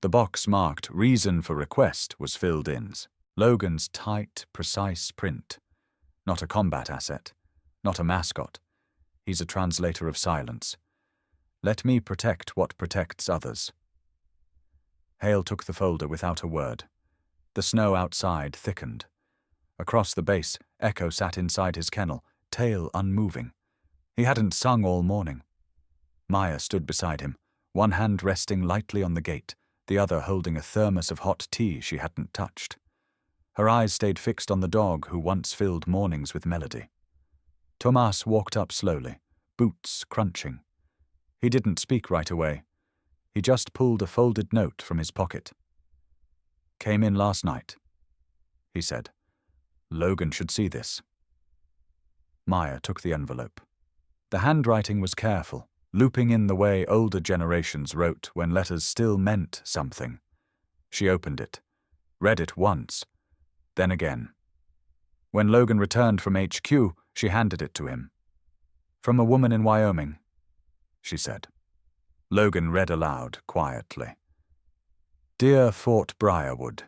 S1: The box marked Reason for Request was filled in. Logan's tight, precise print. Not a combat asset. Not a mascot. He's a translator of silence. Let me protect what protects others. Hale took the folder without a word. The snow outside thickened. Across the base, Echo sat inside his kennel, tail unmoving. He hadn't sung all morning. Maya stood beside him, one hand resting lightly on the gate, the other holding a thermos of hot tea she hadn't touched. Her eyes stayed fixed on the dog who once filled mornings with melody. Tomas walked up slowly, boots crunching. He didn't speak right away. He just pulled a folded note from his pocket. Came in last night, he said. Logan should see this. Maya took the envelope. The handwriting was careful, looping in the way older generations wrote when letters still meant something. She opened it, read it once, then again. When Logan returned from HQ, she handed it to him. From a woman in Wyoming, she said. Logan read aloud quietly. Dear Fort Briarwood,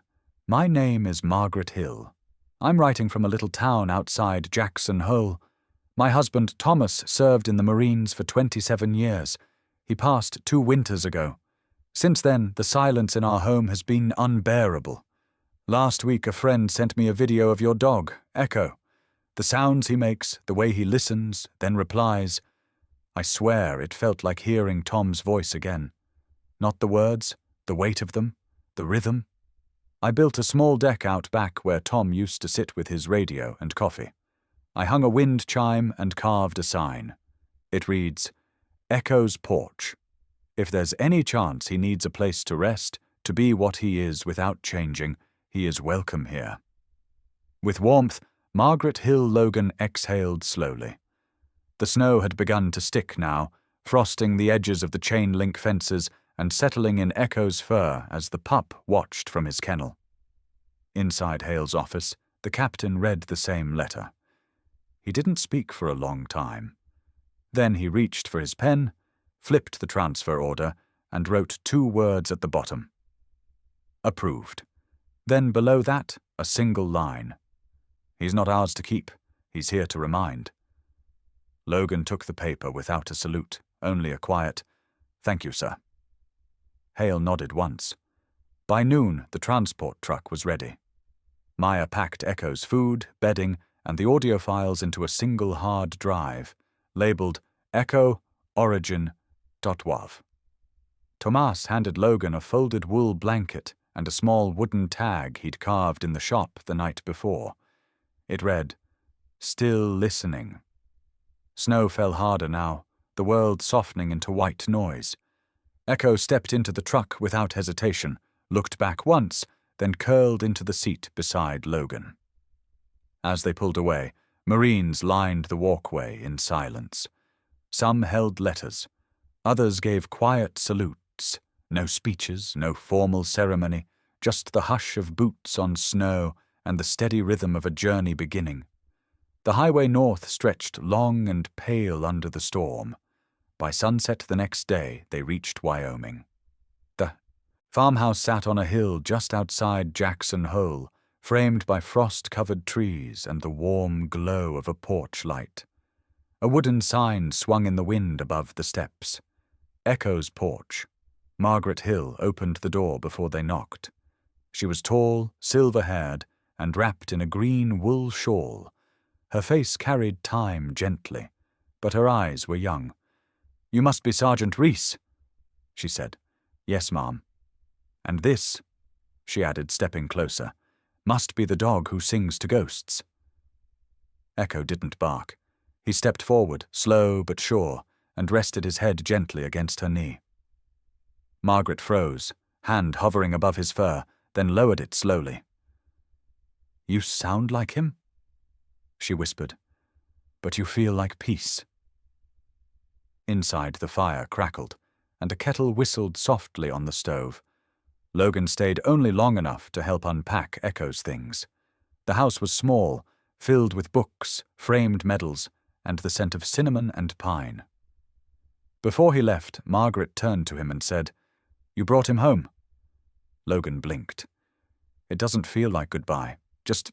S1: my name is Margaret Hill. I'm writing from a little town outside Jackson Hole. My husband Thomas served in the Marines for 27 years. He passed 2 winters ago. Since then, the silence in our home has been unbearable. Last week, a friend sent me a video of your dog, Echo. The sounds he makes, the way he listens, then replies. I swear it felt like hearing Tom's voice again. Not the words, the weight of them, the rhythm. I built a small deck out back where Tom used to sit with his radio and coffee. I hung a wind chime and carved a sign. It reads, Echo's Porch. If there's any chance he needs a place to rest, to be what he is without changing, he is welcome here. With warmth, Margaret Hill Logan exhaled slowly. The snow had begun to stick now. frosting the edges of the chain-link fences and settling in Echo's fur as the pup watched from his kennel. Inside Hale's office, the captain read the same letter. He didn't speak for a long time. Then he reached for his pen, flipped the transfer order, and wrote 2 words at the bottom. Approved. Then below that, a single line. He's not ours to keep. He's here to remind. Logan took the paper without a salute, only a quiet, "Thank you, sir." Hale nodded once. By noon, the transport truck was ready. Maya packed Echo's food, bedding, and the audio files into a single hard drive, labeled Echo Origin.wav. Tomas handed Logan a folded wool blanket and a small wooden tag he'd carved in the shop the night before. It read, "Still listening." Snow fell harder now, the world softening into white noise. Echo stepped into the truck without hesitation, looked back once, then curled into the seat beside Logan. As they pulled away, Marines lined the walkway in silence. Some held letters. Others gave quiet salutes. No speeches, no formal ceremony, just the hush of boots on snow and the steady rhythm of a journey beginning. The highway north stretched long and pale under the storm. By sunset the next day, they reached Wyoming. The farmhouse sat on a hill just outside Jackson Hole, framed by frost-covered trees and the warm glow of a porch light. A wooden sign swung in the wind above the steps. Echo's porch. Margaret Hill opened the door before they knocked. She was tall, silver-haired, and wrapped in a green wool shawl. Her face carried time gently, but her eyes were young. "You must be Sergeant Reese," she said. "Yes, ma'am." "And this," she added, stepping closer, "must be the dog who sings to ghosts." Echo didn't bark. He stepped forward, slow but sure, and rested his head gently against her knee. Margaret froze, hand hovering above his fur, then lowered it slowly. "You sound like him," she whispered, "but you feel like peace." Inside, the fire crackled, and a kettle whistled softly on the stove. Logan stayed only long enough to help unpack Echo's things. The house was small, filled with books, framed medals, and the scent of cinnamon and pine. Before he left, Margaret turned to him and said, "You brought him home?" Logan blinked. "It doesn't feel like goodbye, just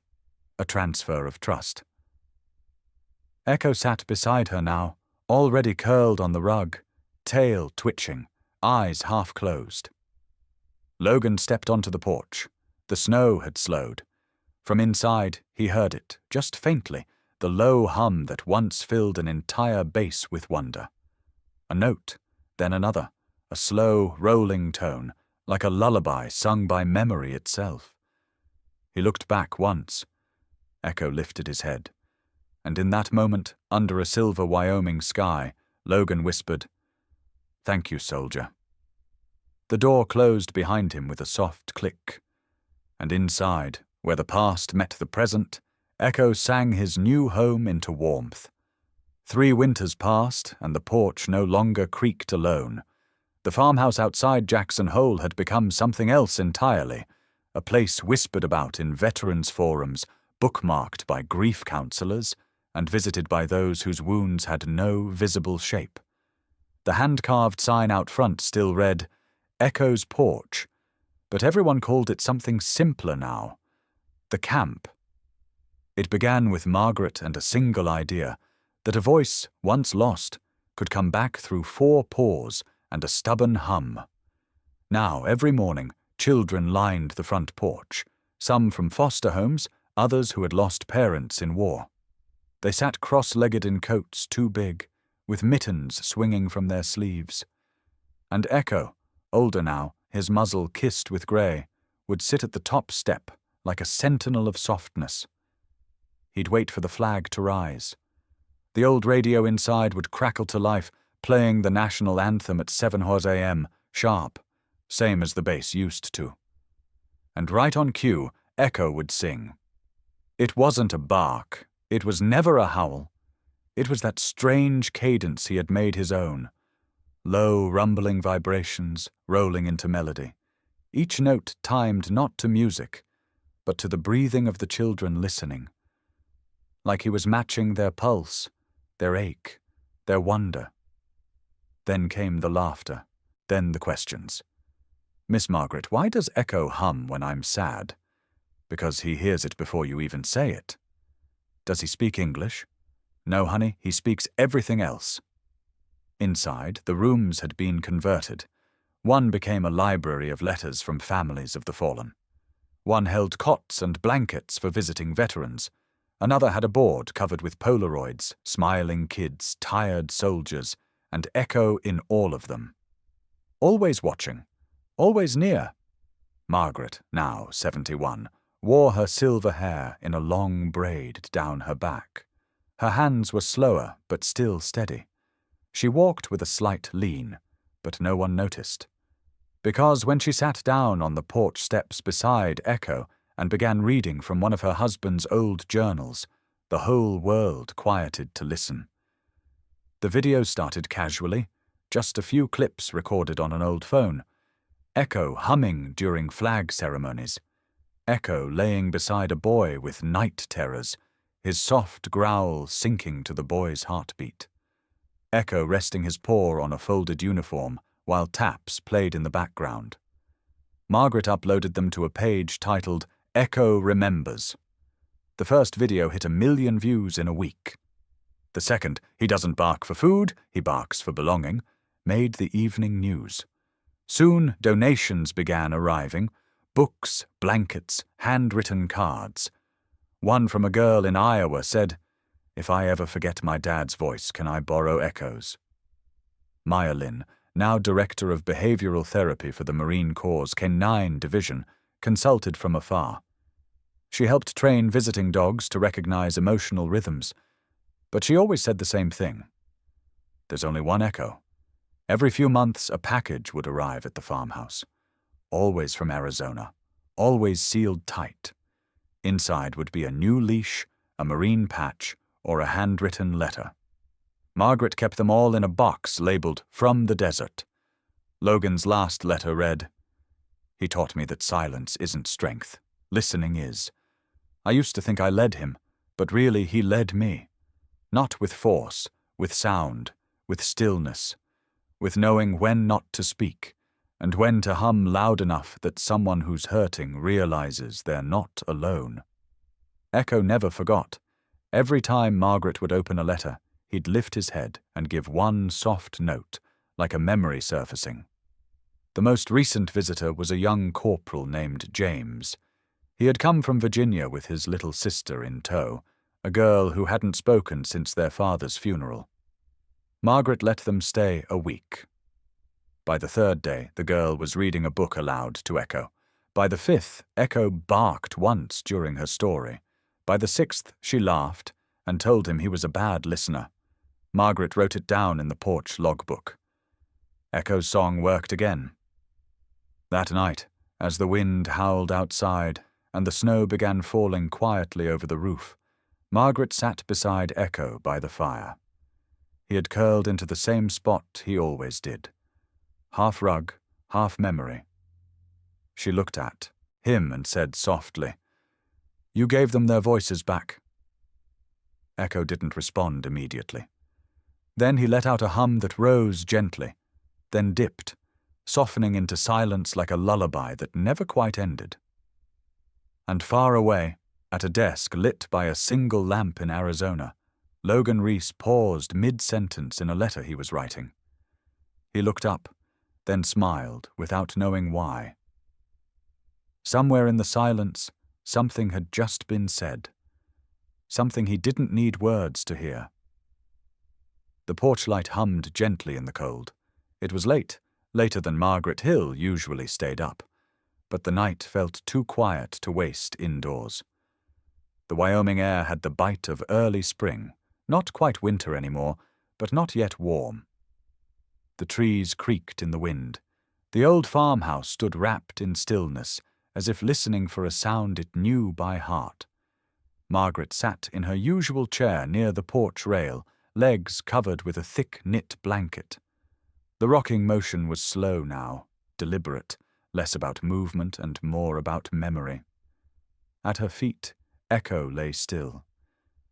S1: a transfer of trust." Echo sat beside her now, already curled on the rug, tail twitching, eyes half closed. Logan stepped onto the porch. The snow had slowed. From inside, he heard it, just faintly, the low hum that once filled an entire base with wonder. A note, then another, a slow, rolling tone, like a lullaby sung by memory itself. He looked back once. Echo lifted his head. And in that moment, under a silver Wyoming sky, Logan whispered, "Thank you, soldier." The door closed behind him with a soft click. And inside, where the past met the present, Echo sang his new home into warmth. 3 winters passed, and the porch no longer creaked alone. The farmhouse outside Jackson Hole had become something else entirely, a place whispered about in veterans' forums, bookmarked by grief counselors, and visited by those whose wounds had no visible shape. The hand-carved sign out front still read, "Echo's Porch," but everyone called it something simpler now, the camp. It began with Margaret and a single idea, that a voice, once lost, could come back through 4 pores and a stubborn hum. Now, every morning, children lined the front porch, some from foster homes, others who had lost parents in war. They sat cross-legged in coats too big, with mittens swinging from their sleeves. And Echo, older now, his muzzle kissed with grey, would sit at the top step like a sentinel of softness. He'd wait for the flag to rise. The old radio inside would crackle to life, playing the national anthem at 7 a.m., sharp, same as the base used to. And right on cue, Echo would sing. It wasn't a bark. It was never a howl. It was that strange cadence he had made his own, low, rumbling vibrations rolling into melody, each note timed not to music, but to the breathing of the children listening, like he was matching their pulse, their ache, their wonder. Then came the laughter, then the questions. "Miss Margaret, why does Echo hum when I'm sad?" "Because he hears it before you even say it." "Does he speak English?" "No, honey, he speaks everything else." Inside, the rooms had been converted. One became a library of letters from families of the fallen. One held cots and blankets for visiting veterans. Another had a board covered with Polaroids, smiling kids, tired soldiers, and Echo in all of them. Always watching, always near. Margaret, now 71, wore her silver hair in a long braid down her back. Her hands were slower, but still steady. She walked with a slight lean, but no one noticed. Because when she sat down on the porch steps beside Echo and began reading from one of her husband's old journals, the whole world quieted to listen. The video started casually, just a few clips recorded on an old phone. Echo humming during flag ceremonies. Echo laying beside a boy with night terrors, his soft growl sinking to the boy's heartbeat. Echo resting his paw on a folded uniform while taps played in the background. Margaret uploaded them to a page titled Echo Remembers. The first video hit 1 million views in a week. The second, he doesn't bark for food, he barks for belonging, made the evening news. Soon donations began arriving, books, blankets, handwritten cards. One from a girl in Iowa said, "If I ever forget my dad's voice, can I borrow Echo's?" Maya Lin, now Director of Behavioral Therapy for the Marine Corps' Canine Division, consulted from afar. She helped train visiting dogs to recognize emotional rhythms, but she always said the same thing. There's only one Echo. Every few months a package would arrive at the farmhouse. Always from Arizona, always sealed tight. Inside would be a new leash, a marine patch, or a handwritten letter. Margaret kept them all in a box labeled From the Desert. Logan's last letter read, "He taught me that silence isn't strength. Listening is. I used to think I led him, but really he led me. Not with force, with sound, with stillness, with knowing when not to speak, and when to hum loud enough that someone who's hurting realizes they're not alone." Echo never forgot. Every time Margaret would open a letter, he'd lift his head and give one soft note, like a memory surfacing. The most recent visitor was a young corporal named James. He had come from Virginia with his little sister in tow, a girl who hadn't spoken since their father's funeral. Margaret let them stay a week. By the third day, the girl was reading a book aloud to Echo. By the fifth, Echo barked once during her story. By the sixth, she laughed and told him he was a bad listener. Margaret wrote it down in the porch logbook. Echo's song worked again. That night, as the wind howled outside and the snow began falling quietly over the roof, Margaret sat beside Echo by the fire. He had curled into the same spot he always did. Half rug, half memory. She looked at him and said softly, "You gave them their voices back." Echo didn't respond immediately. Then he let out a hum that rose gently, then dipped, softening into silence like a lullaby that never quite ended. And far away, at a desk lit by a single lamp in Arizona, Logan Reese paused mid-sentence in a letter he was writing. He looked up, then smiled without knowing why. Somewhere in the silence, something had just been said. Something he didn't need words to hear. The porch light hummed gently in the cold. It was late, later than Margaret Hill usually stayed up, but the night felt too quiet to waste indoors. The Wyoming air had the bite of early spring, not quite winter anymore, but not yet warm. The trees creaked in the wind. The old farmhouse stood wrapped in stillness, as if listening for a sound it knew by heart. Margaret sat in her usual chair near the porch rail, legs covered with a thick knit blanket. The rocking motion was slow now, deliberate, less about movement and more about memory. At her feet, Echo lay still.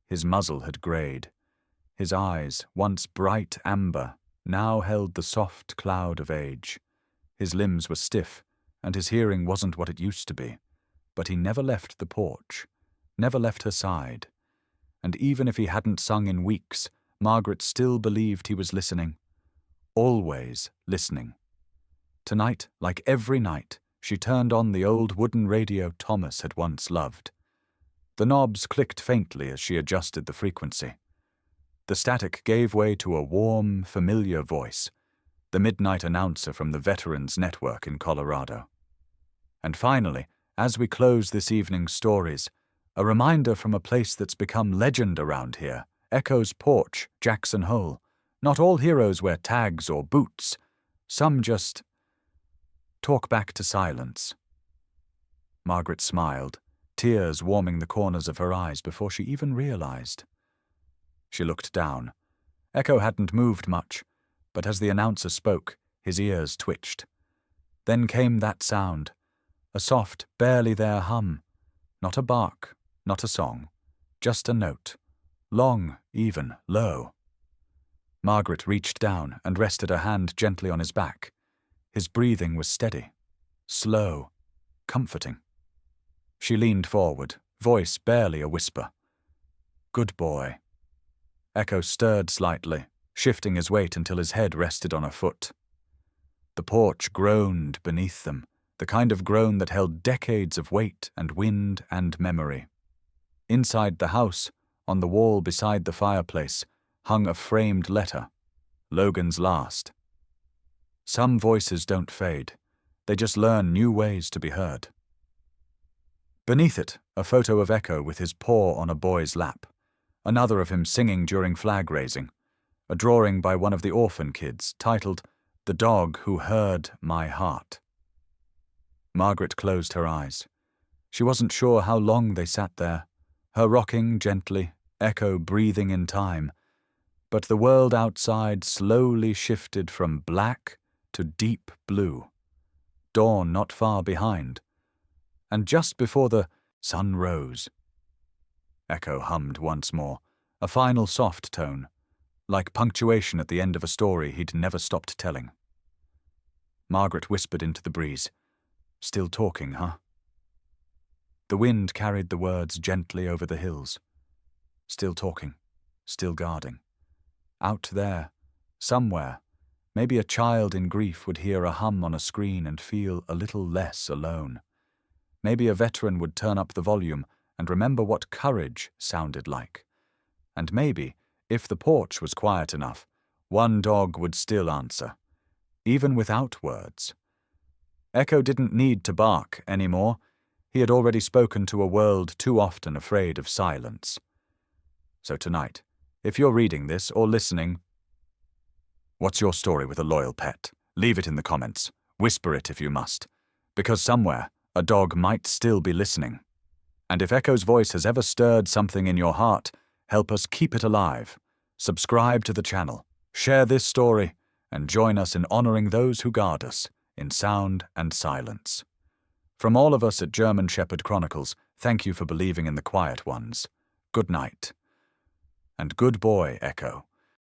S1: His muzzle had greyed. His eyes, once bright amber, now held the soft cloud of age. His limbs were stiff, and his hearing wasn't what it used to be. But he never left the porch, never left her side. And even if he hadn't sung in weeks, Margaret still believed he was listening. Always listening. Tonight, like every night, she turned on the old wooden radio Thomas had once loved. The knobs clicked faintly as she adjusted the frequency. The static gave way to a warm, familiar voice, the midnight announcer from the Veterans Network in Colorado. And finally, as we close this evening's stories, a reminder from a place that's become legend around here, Echo's porch, Jackson Hole. Not all heroes wear tags or boots. Some just talk back to silence. Margaret smiled, tears warming the corners of her eyes before she even realized. She looked down. Echo hadn't moved much, but as the announcer spoke, his ears twitched. Then came that sound, a soft, barely there hum. Not a bark, not a song, just a note. Long, even, low. Margaret reached down and rested her hand gently on his back. His breathing was steady, slow, comforting. She leaned forward, voice barely a whisper. "Good boy." Echo stirred slightly, shifting his weight until his head rested on her foot. The porch groaned beneath them, the kind of groan that held decades of weight and wind and memory. Inside the house, on the wall beside the fireplace, hung a framed letter, Logan's last. Some voices don't fade, they just learn new ways to be heard. Beneath it, a photo of Echo with his paw on a boy's lap, another of him singing during flag raising, a drawing by one of the orphan kids titled "The Dog Who Heard My Heart." Margaret closed her eyes. She wasn't sure how long they sat there, her rocking gently, Echo breathing in time, but the world outside slowly shifted from black to deep blue, dawn not far behind, and just before the sun rose. Echo hummed once more, a final soft tone, like punctuation at the end of a story he'd never stopped telling. Margaret whispered into the breeze, "Still talking, huh?" The wind carried the words gently over the hills. Still talking, still guarding. Out there, somewhere, maybe a child in grief would hear a hum on a screen and feel a little less alone. Maybe a veteran would turn up the volume and remember what courage sounded like. And maybe, if the porch was quiet enough, one dog would still answer, even without words. Echo didn't need to bark anymore. He had already spoken to a world too often afraid of silence. So tonight, if you're reading this or listening, what's your story with a loyal pet? Leave it in the comments. Whisper it if you must. Because somewhere, a dog might still be listening. And if Echo's voice has ever stirred something in your heart, help us keep it alive. Subscribe to the channel, share this story, and join us in honoring those who guard us, in sound and silence. From all of us at German Shepherd Chronicles, thank you for believing in the quiet ones. Good night. And good boy, Echo.